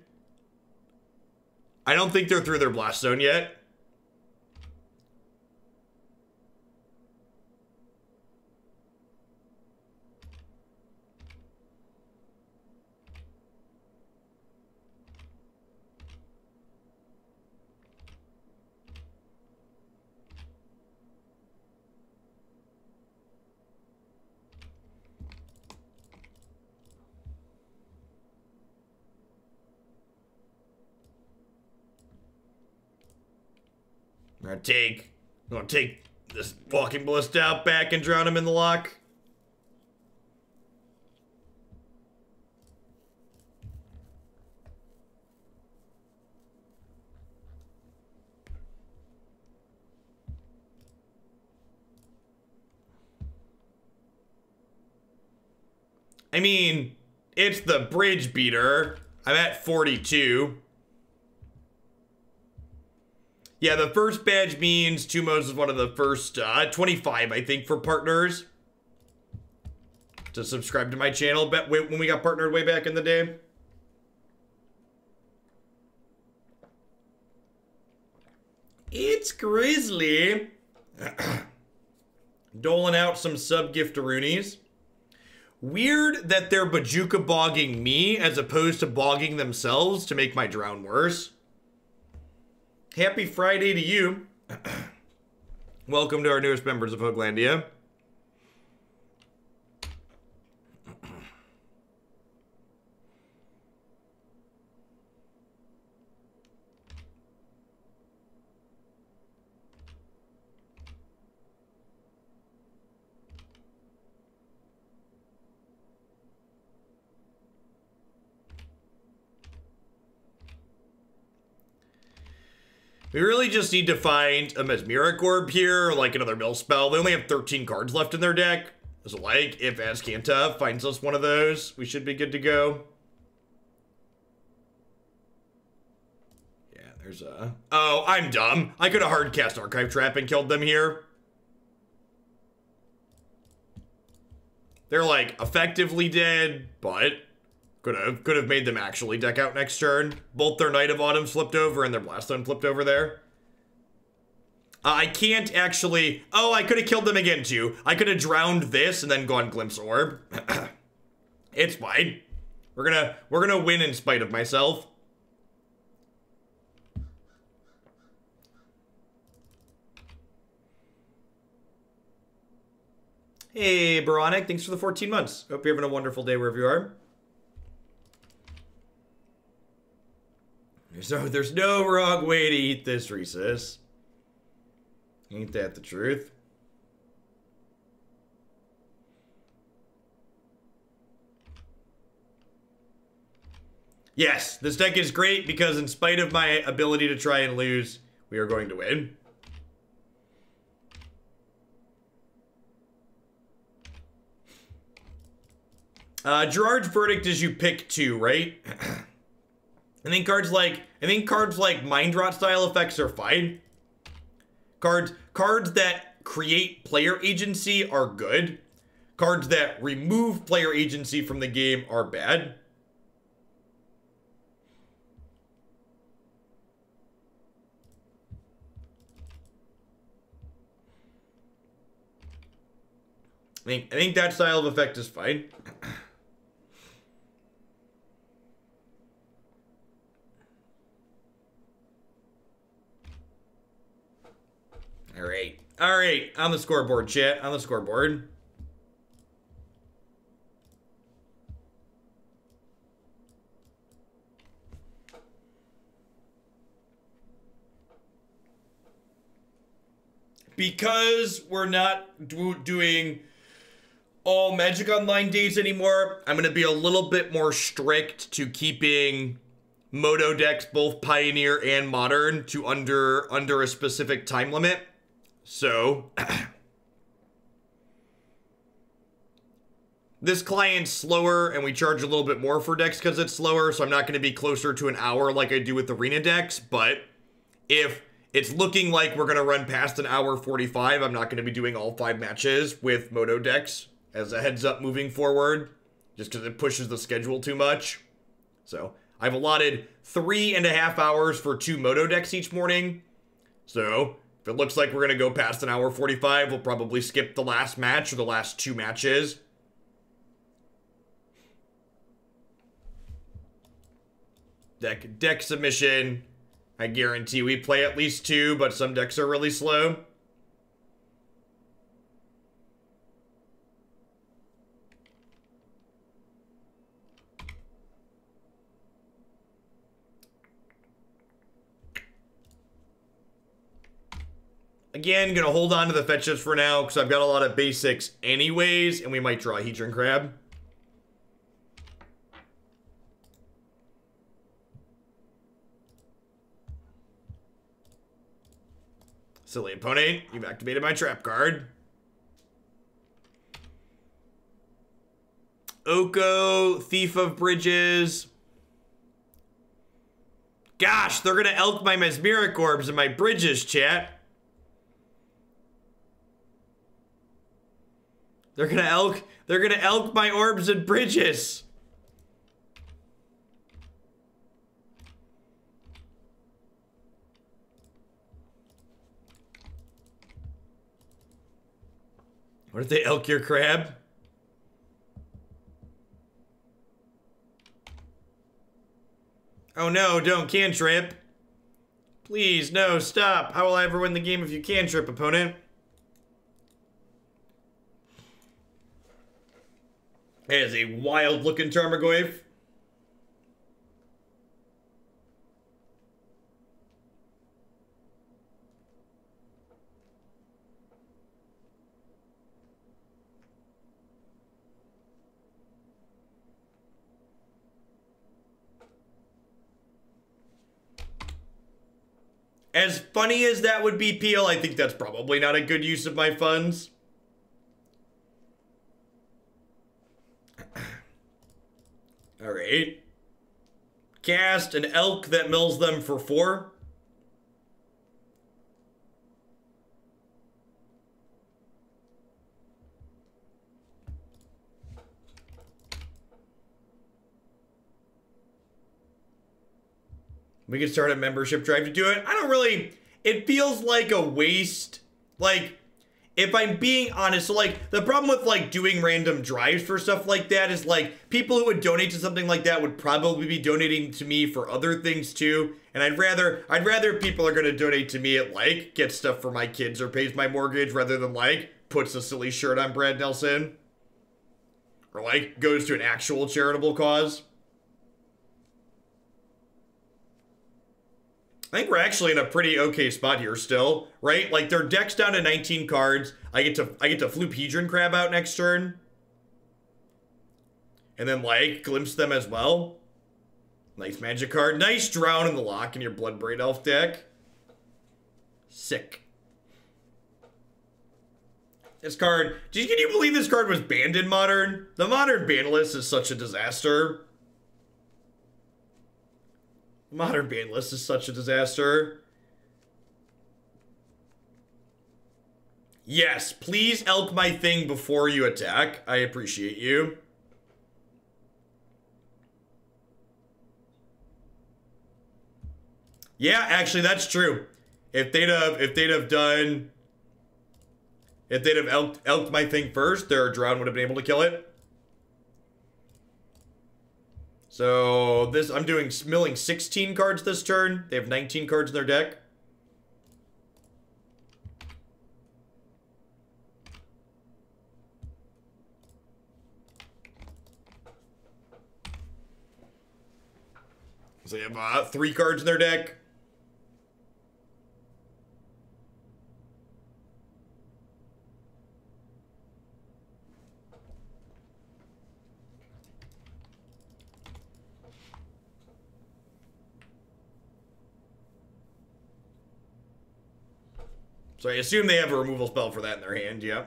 I don't think they're through their blast zone yet. I'm gonna take this Walking Ballista out back and drown him in the Loch. I mean, it's the bridge beater. I'm at 42. Yeah, the first badge means Tumos is one of the first 25, I think, for partners to subscribe to my channel when we got partnered way back in the day. It's Grizzly. Doling out some sub-giftaroonies. Weird that they're Bajuka bogging me as opposed to bogging themselves to make my drown worse. Happy Friday to you. Welcome to our newest members of Hooglandia. We really just need to find a Mesmeric Orb here, or like another mill spell. They only have 13 cards left in their deck. So like, if Azcanta finds us one of those, we should be good to go. Yeah, there's a... Oh, I'm dumb. I could have hard cast Archive Trap and killed them here. They're like effectively dead, but... Could have made them actually deck out next turn. Both their Knight of Autumn flipped over and their Blaststone flipped over there. I can't actually... Oh, I could have killed them again too. I could have drowned this and then gone Glimpse Orb. It's fine. We're gonna win in spite of myself. Hey, Baronic, thanks for the 14 months. Hope you're having a wonderful day wherever you are. There's no wrong way to eat this, Rhesus. Ain't that the truth? Yes, this deck is great because in spite of my ability to try and lose, we are going to win. Gerard's verdict is you pick two, right? I think cards like Mind Rot style effects are fine. Cards that create player agency are good. Cards that remove player agency from the game are bad. I think that style of effect is fine. All right, on the scoreboard, chat, on the scoreboard. Because we're not doing all Magic Online days anymore, I'm gonna be a little bit more strict to keeping Moto decks, both Pioneer and Modern, to under a specific time limit. So, this client's slower, and we charge a little bit more for decks because it's slower, so I'm not going to be closer to an hour like I do with Arena decks, but if it's looking like we're going to run past an hour 45, I'm not going to be doing all 5 matches with Moto decks as a heads up moving forward, just because it pushes the schedule too much. So, I've allotted 3.5 hours for 2 Moto decks each morning, so... If it looks like we're going to go past an hour 45, we'll probably skip the last match or the last 2 matches. Deck submission. I guarantee we play at least 2, but some decks are really slow. Again, gonna hold on to the fetches for now because I've got a lot of basics anyways, and we might draw Hedron Crab. Silly opponent, you've activated my trap card. Oko, Thief of Bridges. Gosh, they're gonna elk my Mesmeric Orbs and my bridges, chat. They're gonna elk my orbs and bridges. What if they elk your crab? Oh no, don't cantrip. Please, no, stop. How will I ever win the game if you cantrip, opponent? That is a wild looking Tarmogoyf. As funny as that would be, Peel, I think that's probably not a good use of my funds. Alright. Cast an elk that mills them for 4. We can start a membership drive to do it. I don't really... It feels like a waste. Like, if I'm being honest, so like, the problem with like doing random drives for stuff like that is like, people who would donate to something like that would probably be donating to me for other things too. And I'd rather people are gonna donate to me at like, get stuff for my kids or pays my mortgage rather than like, puts a silly shirt on Brad Nelson. Or like, goes to an actual charitable cause. I think we're actually in a pretty okay spot here still, right? Like their deck's down to 19 cards. I get to floop Hedron Crab out next turn. And then like glimpse them as well. Nice magic card. Nice drown in the Loch in your Bloodbraid Elf deck. Sick. This card, can you believe this card was banned in Modern? The Modern ban list is such a disaster. Modern ban list is such a disaster. Yes, please elk my thing before you attack. I appreciate you. Yeah, actually that's true. If they'd have elked my thing first, their drown would have been able to kill it. So this, I'm doing milling 16 cards this turn. They have 19 cards in their deck. So they have 3 cards in their deck. So I assume they have a removal spell for that in their hand, yeah.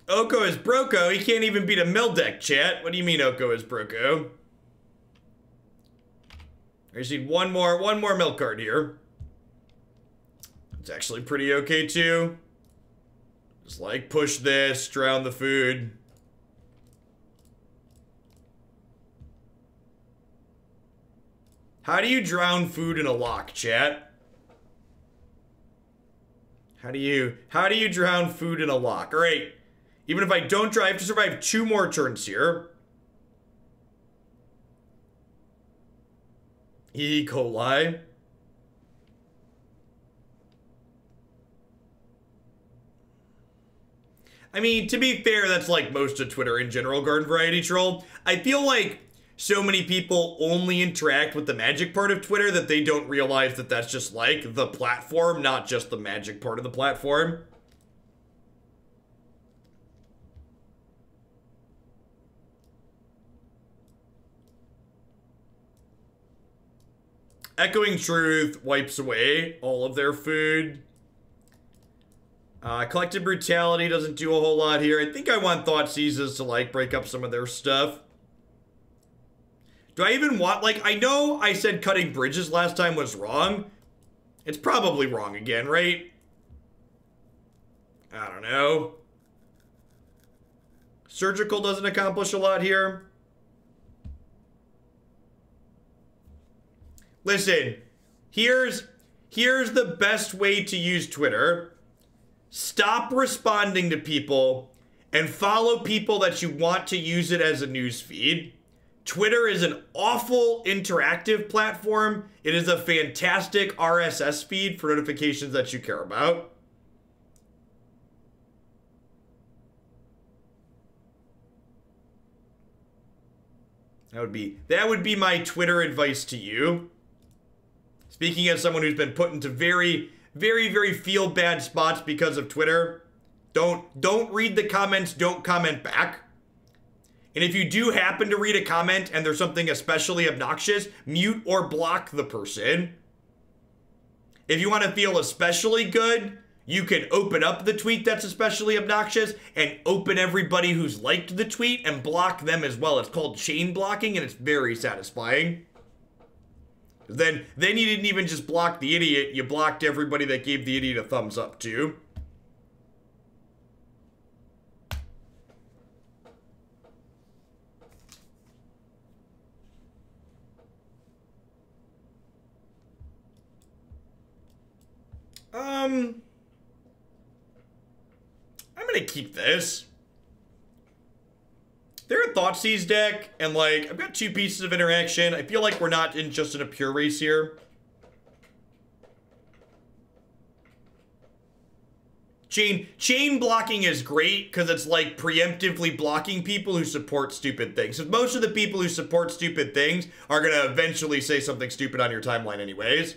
Oko is Broco. He can't even beat a mill deck, chat. What do you mean Oko is Broco? I just need one more mill card here. It's actually pretty okay too. Just like push this, drown the food. How do you drown food in a Loch, chat? How do you drown food in a Loch? All right. Even if I don't drive, I have to survive 2 more turns here. E. coli. I mean, to be fair, that's like most of Twitter in general, Garden Variety Troll. I feel like so many people only interact with the Magic part of Twitter that they don't realize that that's just like the platform, not just the Magic part of the platform. Echoing Truth wipes away all of their food. Collective Brutality doesn't do a whole lot here. I think I want Thoughtseizes to like break up some of their stuff. Do I even want, like, I know I said cutting bridges last time was wrong. It's probably wrong again, right? I don't know. Surgical doesn't accomplish a lot here. Listen, here's the best way to use Twitter. Stop responding to people and follow people that you want to use it as a news feed. Twitter is an awful interactive platform. It is a fantastic RSS feed for notifications that you care about. That would be my Twitter advice to you. Speaking as someone who's been put into very, very, very feel bad spots because of Twitter, don't read the comments, don't comment back. And if you do happen to read a comment and there's something especially obnoxious, mute or block the person. If you want to feel especially good, you can open up the tweet that's especially obnoxious and open everybody who's liked the tweet and block them as well. It's called chain blocking and it's very satisfying. Then you didn't even just block the idiot, you blocked everybody that gave the idiot a thumbs up too. I'm gonna keep this. They're a Thoughtseize deck, and like, I've got 2 pieces of interaction. I feel like we're not just in a pure race here. Chain blocking is great, because it's like preemptively blocking people who support stupid things. So most of the people who support stupid things are gonna eventually say something stupid on your timeline anyways.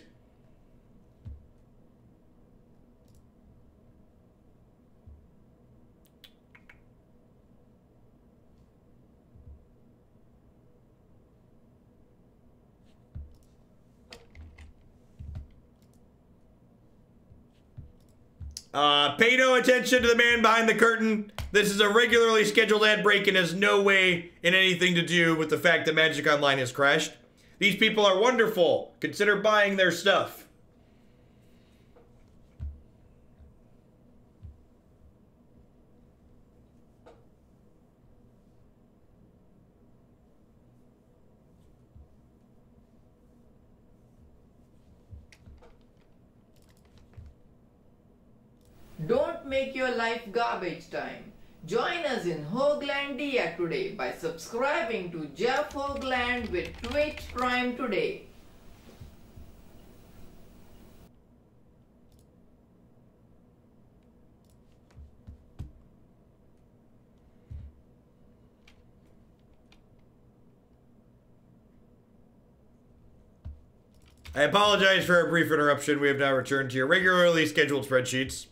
Pay no attention to the man behind the curtain. This is a regularly scheduled ad break and has no way in anything to do with the fact that Magic Online has crashed. These people are wonderful. Consider buying their stuff. Don't make your life garbage time. Join us in Hoaglandia today by subscribing to Jeff Hoagland with Twitch Prime today. I apologize for a brief interruption. We have now returned to your regularly scheduled spreadsheets.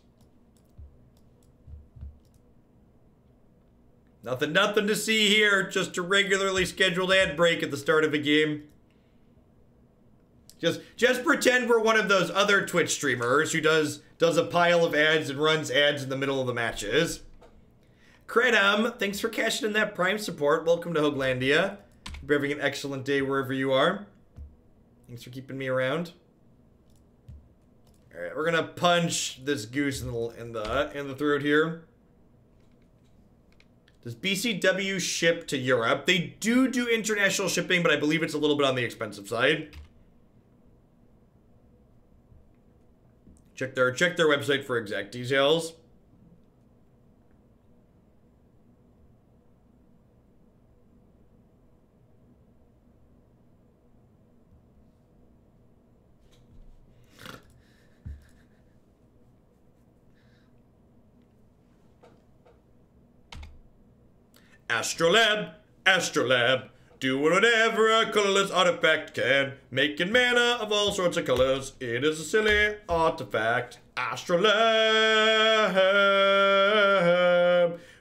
Nothing to see here. Just a regularly scheduled ad break at the start of a game. Just pretend we're one of those other Twitch streamers who does a pile of ads and runs ads in the middle of the matches. Credum, thanks for cashing in that Prime support. Welcome to Hoaglandia. Hope you're having an excellent day wherever you are. Thanks for keeping me around. All right, we're gonna punch this goose in the throat here. Does BCW ship to Europe? They do international shipping, but I believe it's a little bit on the expensive side. Check their website for exact details. Astrolab, do whatever a colorless artifact can, making mana of all sorts of colors. It is a silly artifact. Astrolab.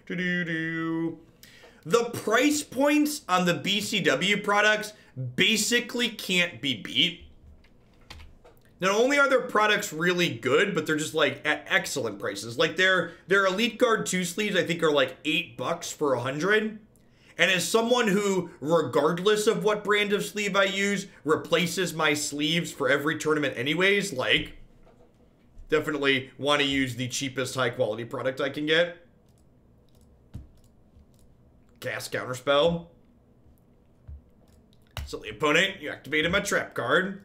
Do-do-do. The price points on the BCW products basically can't be beat. Not only are their products really good, but they're just like at excellent prices. Like their Elite Guard 2 sleeves, I think, are like $8 for 100. And as someone who, regardless of what brand of sleeve I use, replaces my sleeves for every tournament anyways, like, definitely want to use the cheapest high-quality product I can get. Cast Counterspell. Silly opponent, you activated my trap card.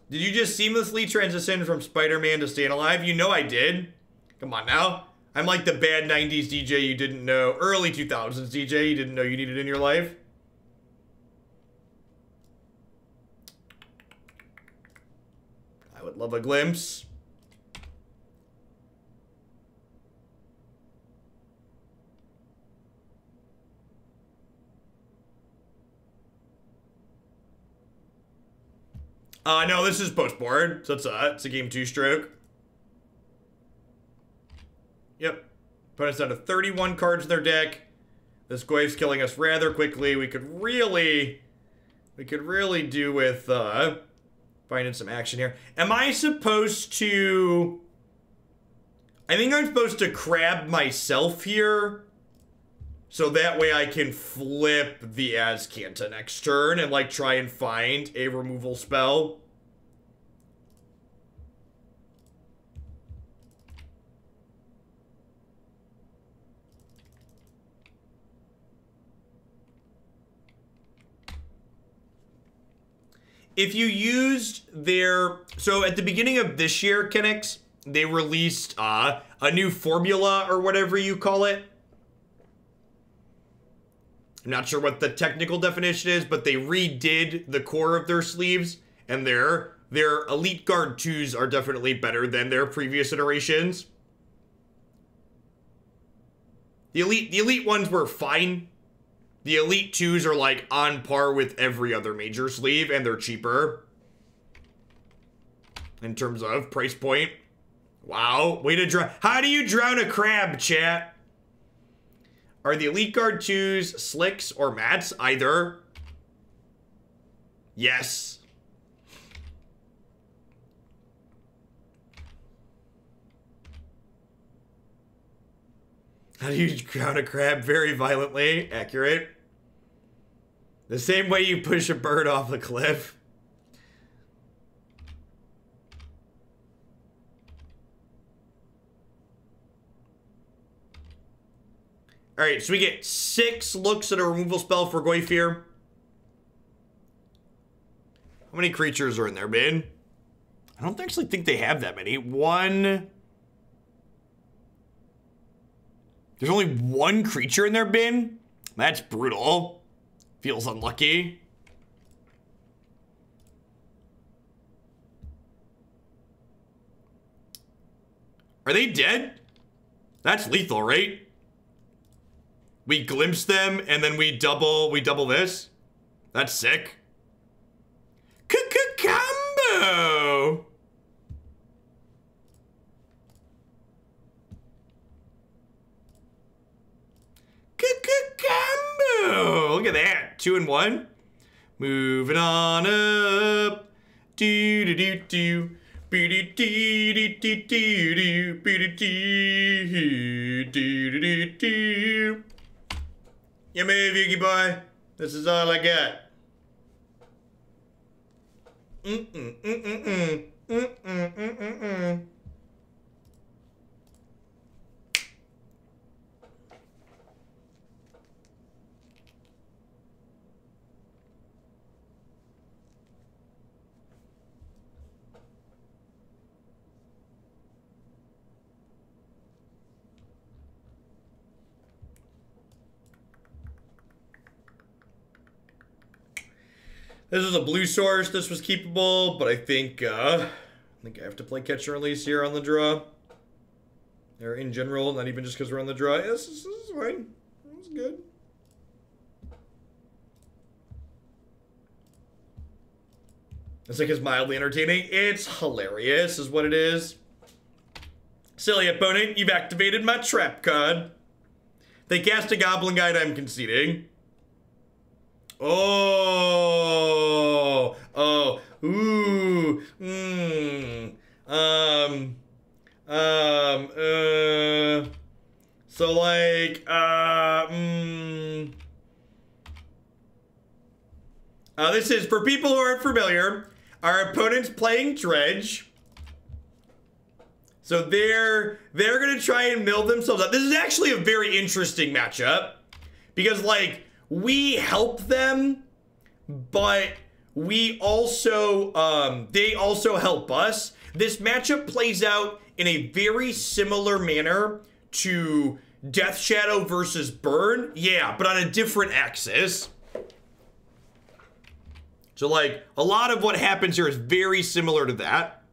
Did you just seamlessly transition from Spider-Man to Staying Alive? You know I did. Come on now. I'm like the bad 90s DJ you didn't know. Early 2000s DJ you didn't know you needed in your life. I would love a glimpse. No, this is post-board, so it's a game 2 stroke. Yep. Opponent's down to 31 cards in their deck. This Goyf's killing us rather quickly. We could really do with finding some action here. Am I supposed to... I think I'm supposed to crab myself here. So that way I can flip the Azcanta next turn and like try and find a removal spell. If you used their... So at the beginning of this year, Kenix, they released a new formula or whatever you call it. I'm not sure what the technical definition is, but they redid the core of their sleeves, and their Elite Guard 2s are definitely better than their previous iterations. The Elite ones were fine. The Elite 2s are like on par with every other major sleeve, and they're cheaper. In terms of price point. Wow, way to drown. How do you drown a crab, chat? Are the Elite Guard 2s slicks or mats? Either. Yes. How do you drown a crab? Very violently. Accurate. The same way you push a bird off a cliff. Alright, so we get 6 looks at a removal spell for Goyf here. How many creatures are in there, man? I don't actually think they have that many. One. There's only 1 creature in their bin? That's brutal. Feels unlucky. Are they dead? That's lethal, right? We glimpse them and then we double this. That's sick. Combo. Combo. Look at that. 2 and 1. Moving on up. Do do do do. Do do do do do do do do do. You move, Yugi boy. This is all I got. This was a blue source. This was keepable, but I think I have to play catch and release here on the draw. Or in general, not even just because we're on the draw. Yes, this is fine. It's good. It's like it's mildly entertaining. It's hilarious, is what it is. Silly opponent, you've activated my trap card. They cast a Goblin Guide, I'm conceding. Oh, ooh, So, like, this is, for people who aren't familiar, our opponent's playing Dredge. So they're gonna try and mill themselves up. This is actually a very interesting matchup. Because, like, we help them, but we also, they also help us. This matchup plays out in a very similar manner to Death Shadow versus Burn. Yeah, but on a different axis. So, like, a lot of what happens here is very similar to that.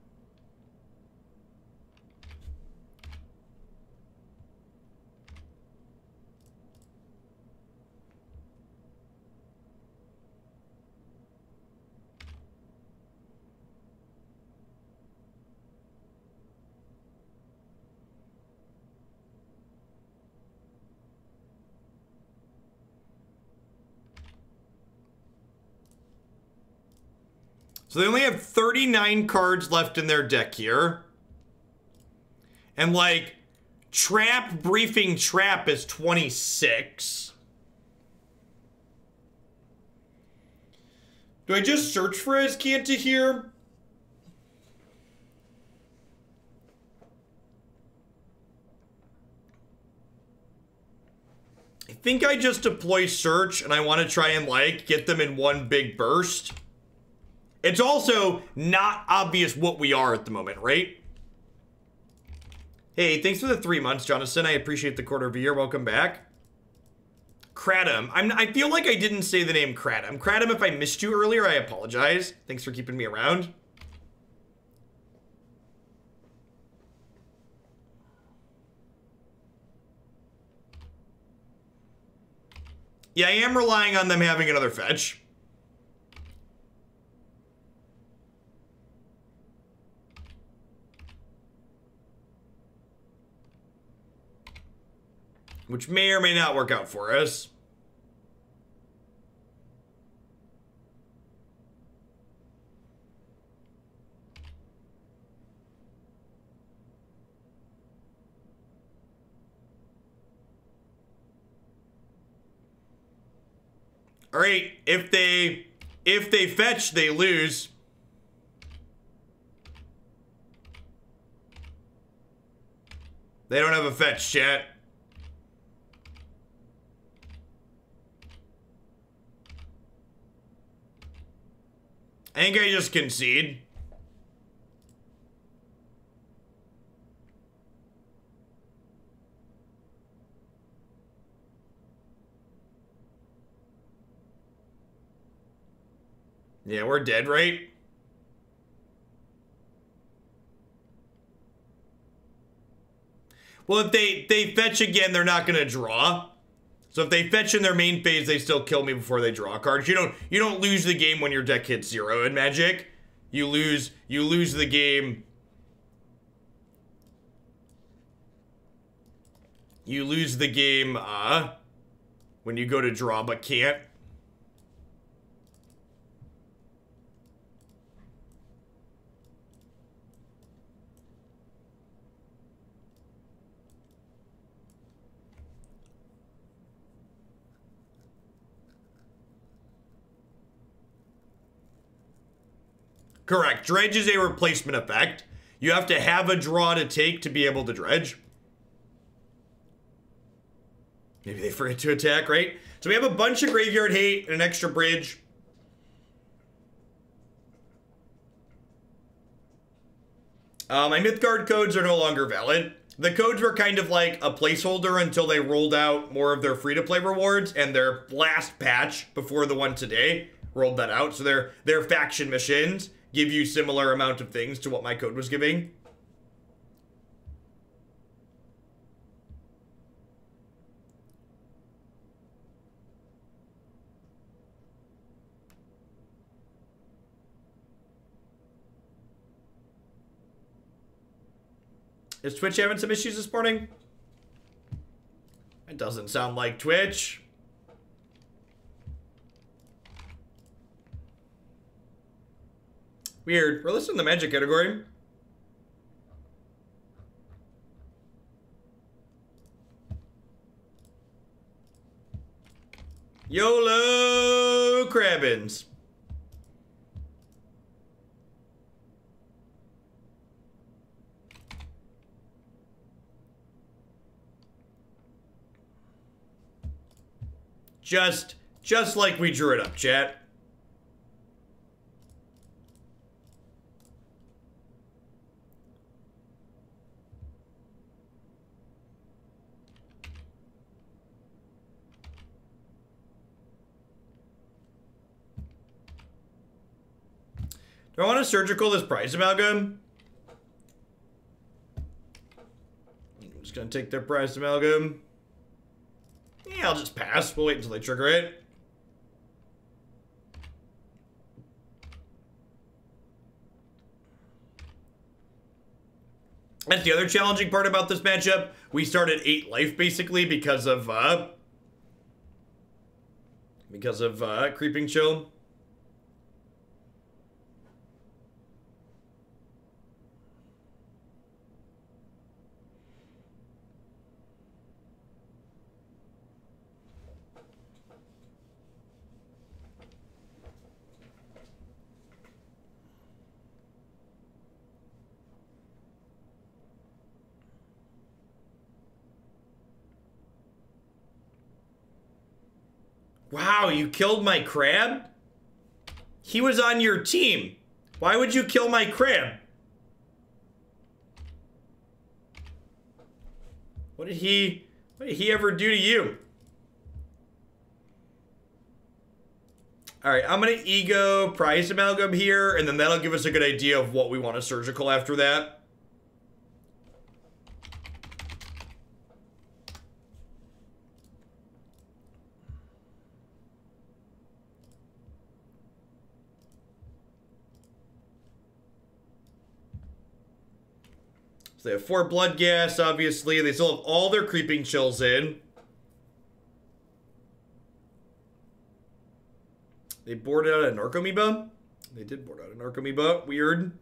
So they only have 39 cards left in their deck here. And, like, Briefing Trap is 26. Do I just search for Azcanta here? I think I just deploy search and I want to try and, like, get them in one big burst. It's also not obvious what we are at the moment, right? Hey, thanks for the 3 months, Jonathan. I appreciate the quarter of a year. Welcome back. Kratom. I feel like I didn't say the name Kratom. Kratom, if I missed you earlier, I apologize. Thanks for keeping me around. Yeah, I am relying on them having another fetch. Which may or may not work out for us. All right, if they fetch, they lose. They don't have a fetch, chat. I think I just concede. Yeah, we're dead, right? Well, if they fetch again, they're not going to draw. So if they fetch in their main phase, they still kill me before they draw cards. You don't lose the game when your deck hits 0 in Magic. You lose the game. You lose the game when you go to draw but can't. Correct. Dredge is a replacement effect. You have to have a draw to take to be able to dredge. Maybe they forget to attack, right? So we have a bunch of graveyard hate and an extra bridge. My Mythgard codes are no longer valid. The codes were kind of like a placeholder until they rolled out more of their free-to-play rewards, and their last patch before the one today rolled that out. So their faction missions give you similar amount of things to what my code was giving. Is Twitch having some issues this morning? It doesn't sound like Twitch. Weird. We're listed in the Magic category. YOLO Crabbins. Just like we drew it up, chat. Do I want to surgical this prize amalgam? I'm just gonna take their prize amalgam. Yeah, I'll just pass. We'll wait until they trigger it. That's the other challenging part about this matchup. We start at 8 life basically because of Creeping Chill. Wow, you killed my crab? He was on your team. Why would you kill my crab? What did he ever do to you? Alright, I'm gonna ego prize amalgam here, and then that'll give us a good idea of what we want to surgical after that. They have 4 blood gas, obviously. They still have all their creeping chills in. They boarded out a Narcomoeba? They did board out a Narcomoeba. Weird.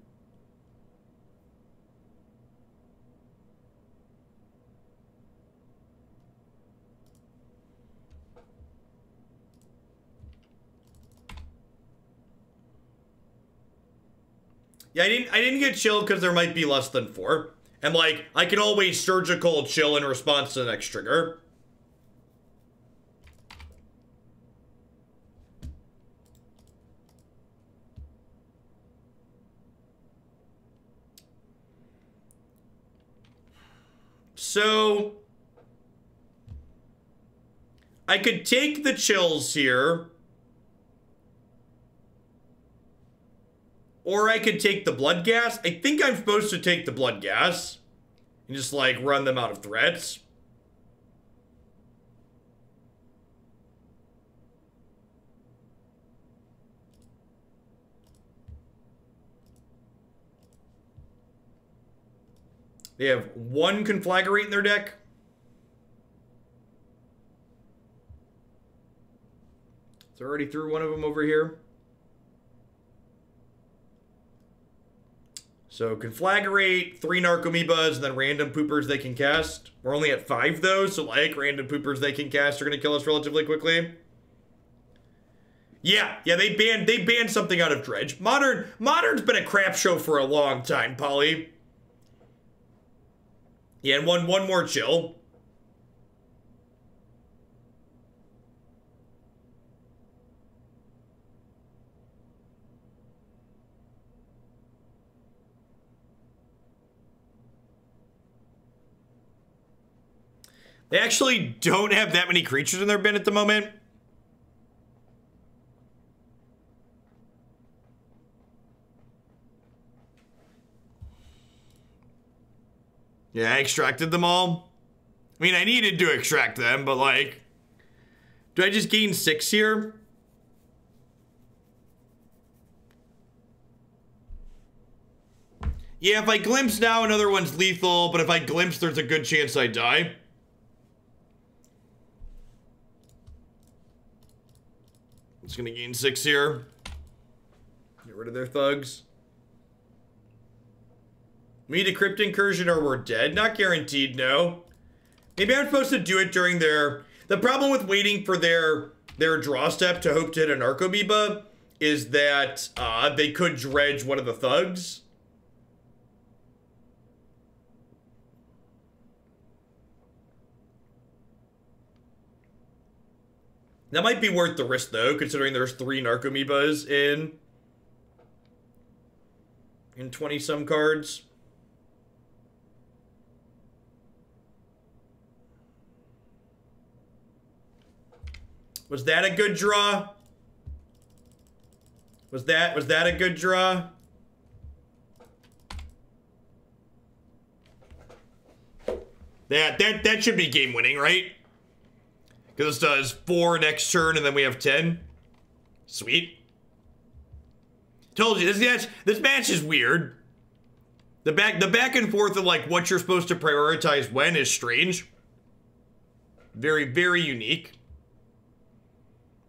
Yeah, I didn't get chill because there might be less than 4. And, like, I can always surgical chill in response to the next trigger. So, I could take the chills here. Or I could take the blood gas. I think I'm supposed to take the blood gas. And just, like, run them out of threats. They have 1 Conflagrate in their deck. So I already threw one of them over here. So, Conflagrate, 3 Narcomoebas, and then random poopers they can cast. We're only at 5, though, so, like, random poopers they can cast are going to kill us relatively quickly. Yeah, they banned something out of Dredge. Modern's been a crap show for a long time, Polly. Yeah, and one more chill. They actually don't have that many creatures in their bin at the moment. Yeah, I extracted them all. I mean, I needed to extract them, but like... Do I just gain 6 here? Yeah, if I glimpse now, another one's lethal, but if I glimpse, there's a good chance I die. It's gonna gain 6 here. Get rid of their thugs. We need a Crypt Incursion or we're dead. Not guaranteed, no. Maybe I'm supposed to do it during their... The problem with waiting for their their draw step to hope to hit a Narcomoeba is that they could dredge one of the thugs. That might be worth the risk, though, considering there's 3 Narcomoebas in 20-some cards. Was that a good draw? Was that a good draw? That should be game winning, right? Because this does 4 next turn and then we have 10. Sweet. Told you this match is weird. The back and forth of like what you're supposed to prioritize when is strange. Very, very unique.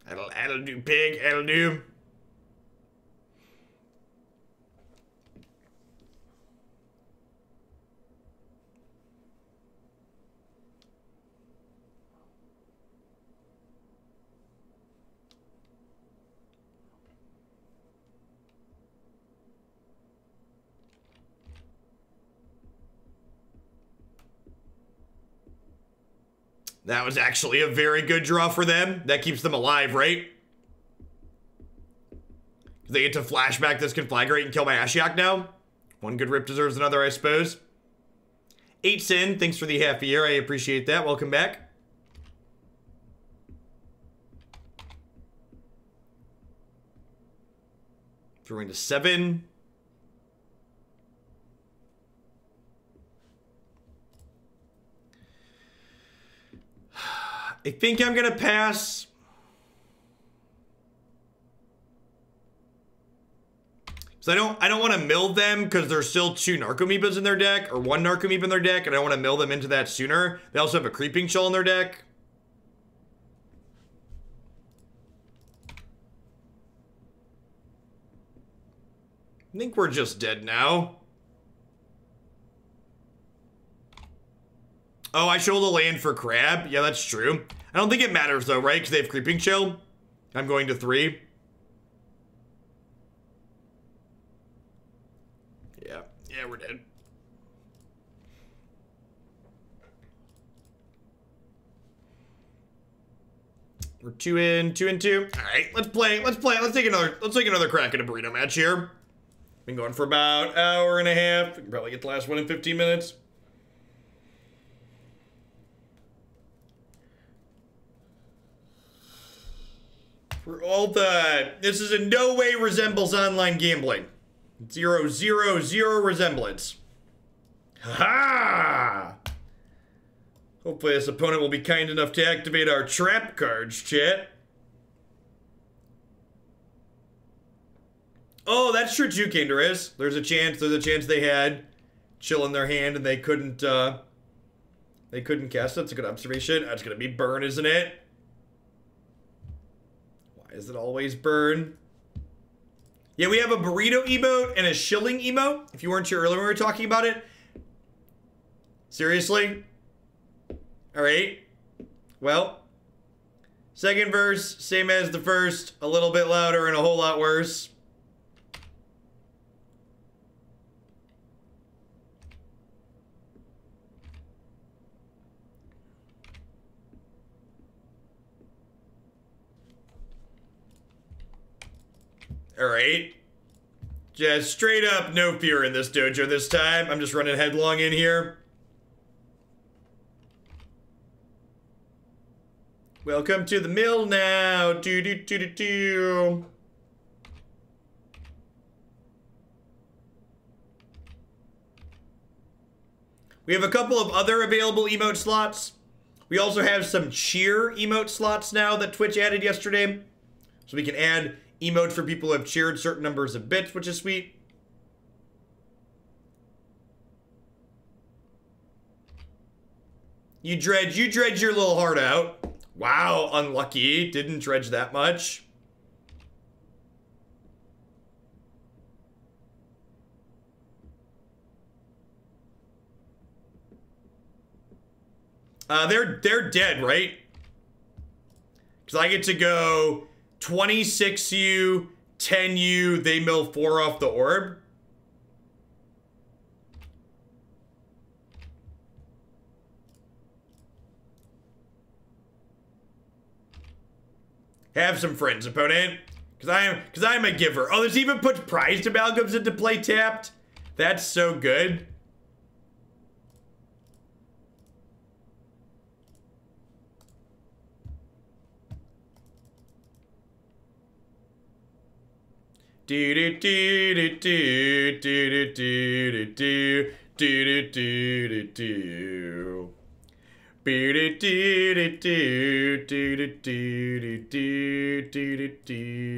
That'll do, pig. That'll do. That was actually a very good draw for them. That keeps them alive, right? They get to flashback this Conflagrate and kill my Ashiok now. One good rip deserves another, I suppose. 8 Sin, thanks for the half a year. I appreciate that. Welcome back. Throwing to 7. I think I'm gonna pass. So I don't want to mill them because there's still 2 Narcomoebas in their deck, or 1 Narcomoeba in their deck, and I want to mill them into that sooner. They also have a Creeping Shell in their deck. I think we're just dead now. Oh, I showed the land for Crab. Yeah, that's true. I don't think it matters though, right? Because they have Creeping Shell. I'm going to 3. Yeah, we're dead. We're 2 in, 2 in 2. All right, let's play. Let's take another crack at a burrito match here. Been going for about an hour and a half. We can probably get the last one in 15 minutes. For all that, this is in no way resembles online gambling. 0, 0, 0 resemblance. Ha! Hopefully this opponent will be kind enough to activate our trap cards, chat. Oh, that's true too, Kinderis. There's a chance they had chill in their hand and they couldn't cast. That's a good observation. That's gonna be burn, isn't it? Why is it always burn? Yeah, we have a burrito emote and a shilling emote. If you weren't here earlier when we were talking about it. Seriously? Alright. Well. Second verse, same as the first. A little bit louder and a whole lot worse. Alright. Just straight up no fear in this dojo this time. I'm just running headlong in here. Welcome to the mill now. Do do do do do. We have a couple of other available emote slots. We also have some cheer emote slots now that Twitch added yesterday. So we can add emote for people who have cheered certain numbers of bits, which is sweet. You dredge your little heart out. Wow, unlucky. Didn't dredge that much. They're dead, right? Because I get to go 26U, 10U, they mill 4 off the orb. Have some friends, opponent. Because I am a giver. Oh, this even puts prized amalgams into play tapped. That's so good. Do do do do do do do do do do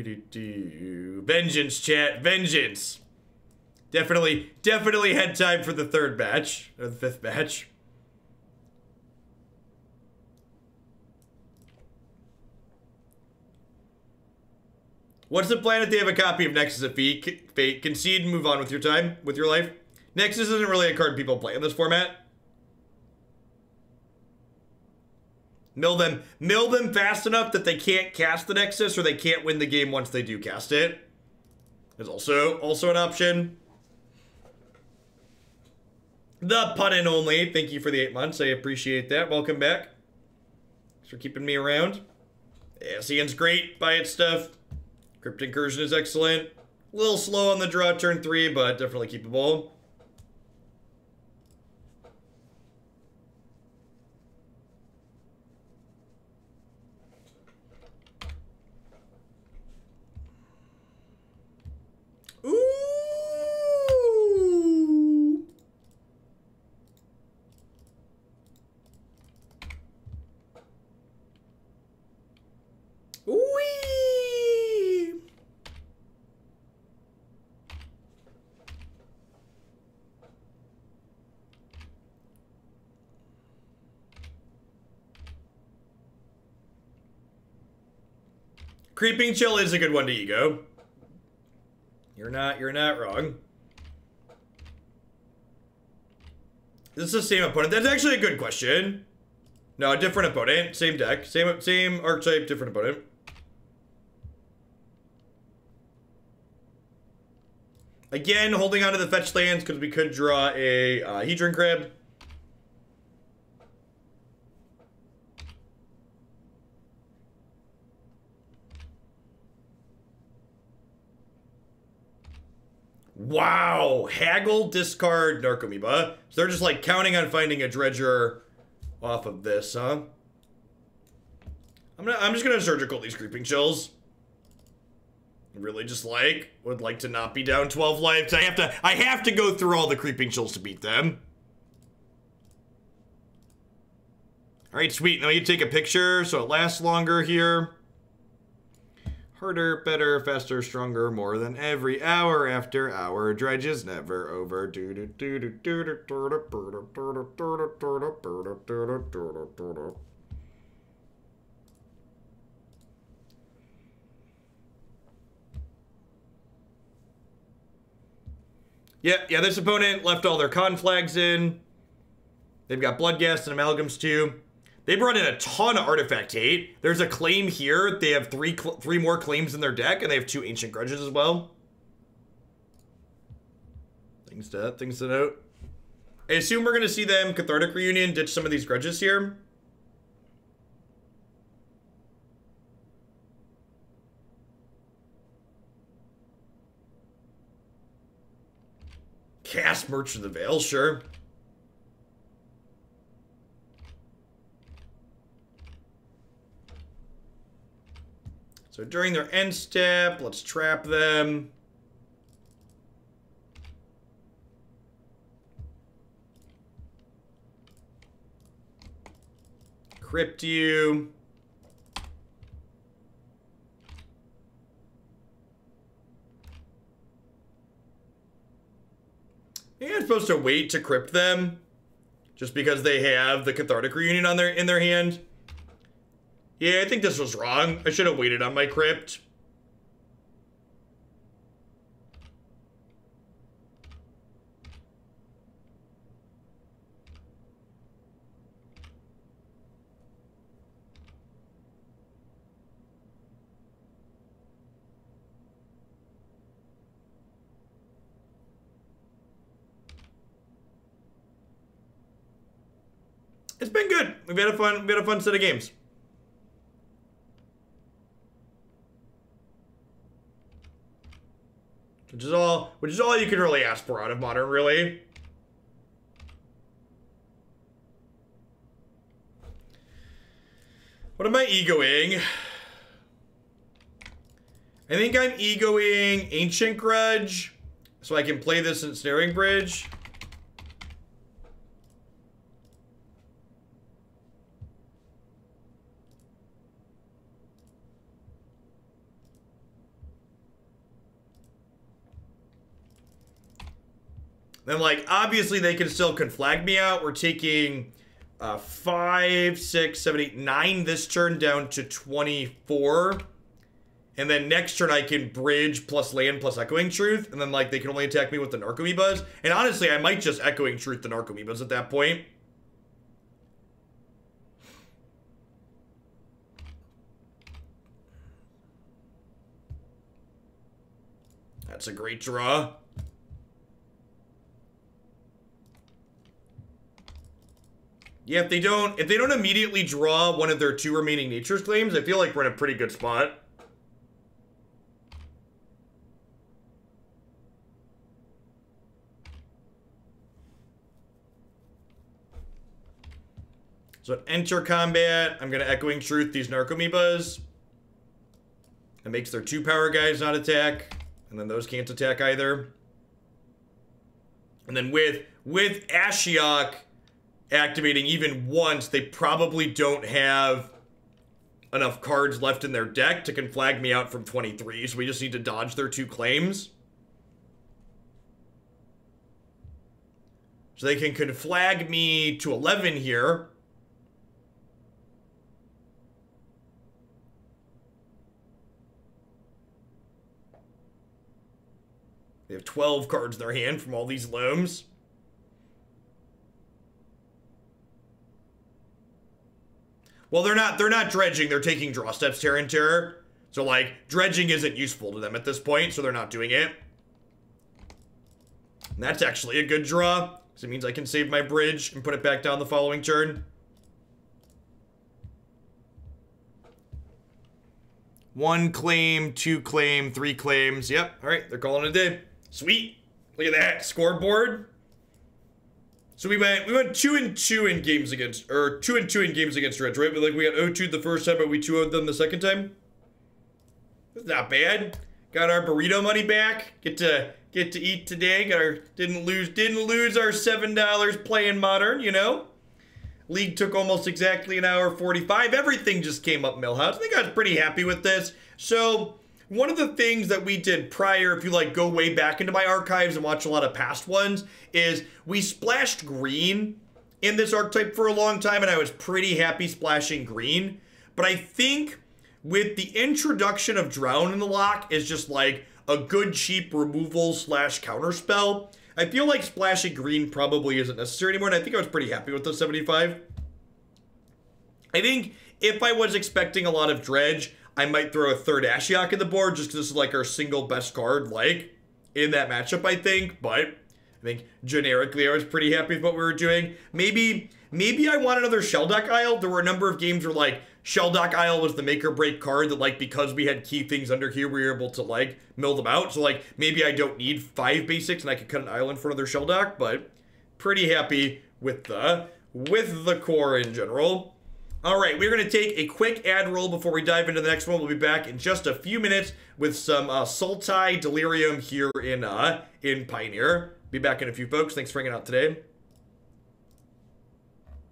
do do. Vengeance, chat, vengeance. Definitely had time for the third batch, or the fifth batch. What's the plan if they have a copy of Nexus of Fate? Concede and move on with your time, with your life? Nexus isn't really a card people play in this format. Mill them fast enough that they can't cast the Nexus or they can't win the game once they do cast it. There's also an option. The pun-in only. Thank you for the 8 months. I appreciate that. Welcome back. Thanks for keeping me around. Yeah, Cian's great. Buy its stuff. Crypt Incursion is excellent. A little slow on the draw turn 3, but definitely keepable. Ooh. Wee. Creeping Chill is a good one to ego. You're not wrong. This is the same opponent. That's actually a good question. No, a different opponent. Same deck. Same archetype, different opponent. Again, holding on to the fetch lands because we could draw a Hedron Crab. Wow, haggle, discard, Narcomoeba. So they're just like counting on finding a dredger off of this, huh? I'm just gonna surgical these Creeping Chills. Really just would like to not be down 12 lives. I have to go through all the Creeping Chills to beat them. Alright, sweet. Now you take a picture so it lasts longer here. Harder, better, faster, stronger, more than every hour after hour. Dredge is never over. Yeah, this opponent left all their con flags in. They've got Bloodghast and Amalgams too. They brought in a ton of artifact hate. There's a claim here. They have three more claims in their deck, and they have 2 Ancient Grudges as well. Things to note. I assume we're going to see them Cathartic Reunion ditch some of these grudges here. Cast Merchant of the Veil, sure. So during their end step, let's trap them. Crypt you. I think I'm supposed to wait to crypt them, just because they have the Cathartic Reunion on in their hand. Yeah, I think this was wrong. I should have waited on my crypt. It's been good. We've had a fun set of games. Which is all you can really ask for out of Modern, really. What am I egoing? I think I'm egoing Ancient Grudge, so I can play this Ensnaring Bridge. Then, like, obviously they can still flag me out. We're taking 5, 6, 7, 8, 9 this turn down to 24. And then next turn I can bridge plus land plus Echoing Truth. And then, like, they can only attack me with the Narcomoebas. And honestly, I might just Echoing Truth the Narcomoebas at that point. That's a great draw. Yeah, if they don't immediately draw one of their 2 remaining Nature's Claims, I feel like we're in a pretty good spot. So enter combat. I'm gonna Echoing Truth these Narcomoebas. That makes their 2 power guys not attack, and then those can't attack either. And then with Ashiok activating even once, they probably don't have enough cards left in their deck to flag me out from 23, so we just need to dodge their 2 claims. So they can flag me to 11 here. They have 12 cards in their hand from all these loams. Well, they're not dredging, they're taking draw steps, Terror and Terror. So, like, dredging isn't useful to them at this point, so they're not doing it. And that's actually a good draw, because it means I can save my bridge and put it back down the following turn. 1 claim, 2 claim, 3 claims. Yep, alright, they're calling it a day. Sweet. Look at that, scoreboard. So we went 2-2 in games against, or 2-2 in games against Dredge, right? But like we got 0-2'd the first time, but we 2-0'd them the second time. That's not bad. Got our burrito money back. Get to eat today. Didn't lose our $7 playing Modern, you know. League took almost exactly an hour 45. Everything just came up Millhouse. I think I was pretty happy with this. So one of the things that we did prior, if you like go way back into my archives and watch a lot of past ones, is we splashed green in this archetype for a long time, and I was pretty happy splashing green. But I think with the introduction of Drown in the Loch is just like a good cheap removal / counter spell, I feel like splashing green probably isn't necessary anymore, and I think I was pretty happy with the 75. I think if I was expecting a lot of dredge, I might throw a 3rd Ashiok in the board just because this is like our single best card, like, in that matchup, I think. But I think generically I was pretty happy with what we were doing. Maybe I want another Shelldock Isle. There were a number of games where, like, Shelldock Isle was the make or break card that, like, because we had key things under here, we were able to, like, mill them out. So, like, maybe I don't need 5 basics and I could cut an island for another Shelldock, but pretty happy with the core in general. All right, we're going to take a quick ad roll before we dive into the next one. We'll be back in just a few minutes with some Sultai Delirium here in Pioneer. Be back in a few, folks. Thanks for hanging out today.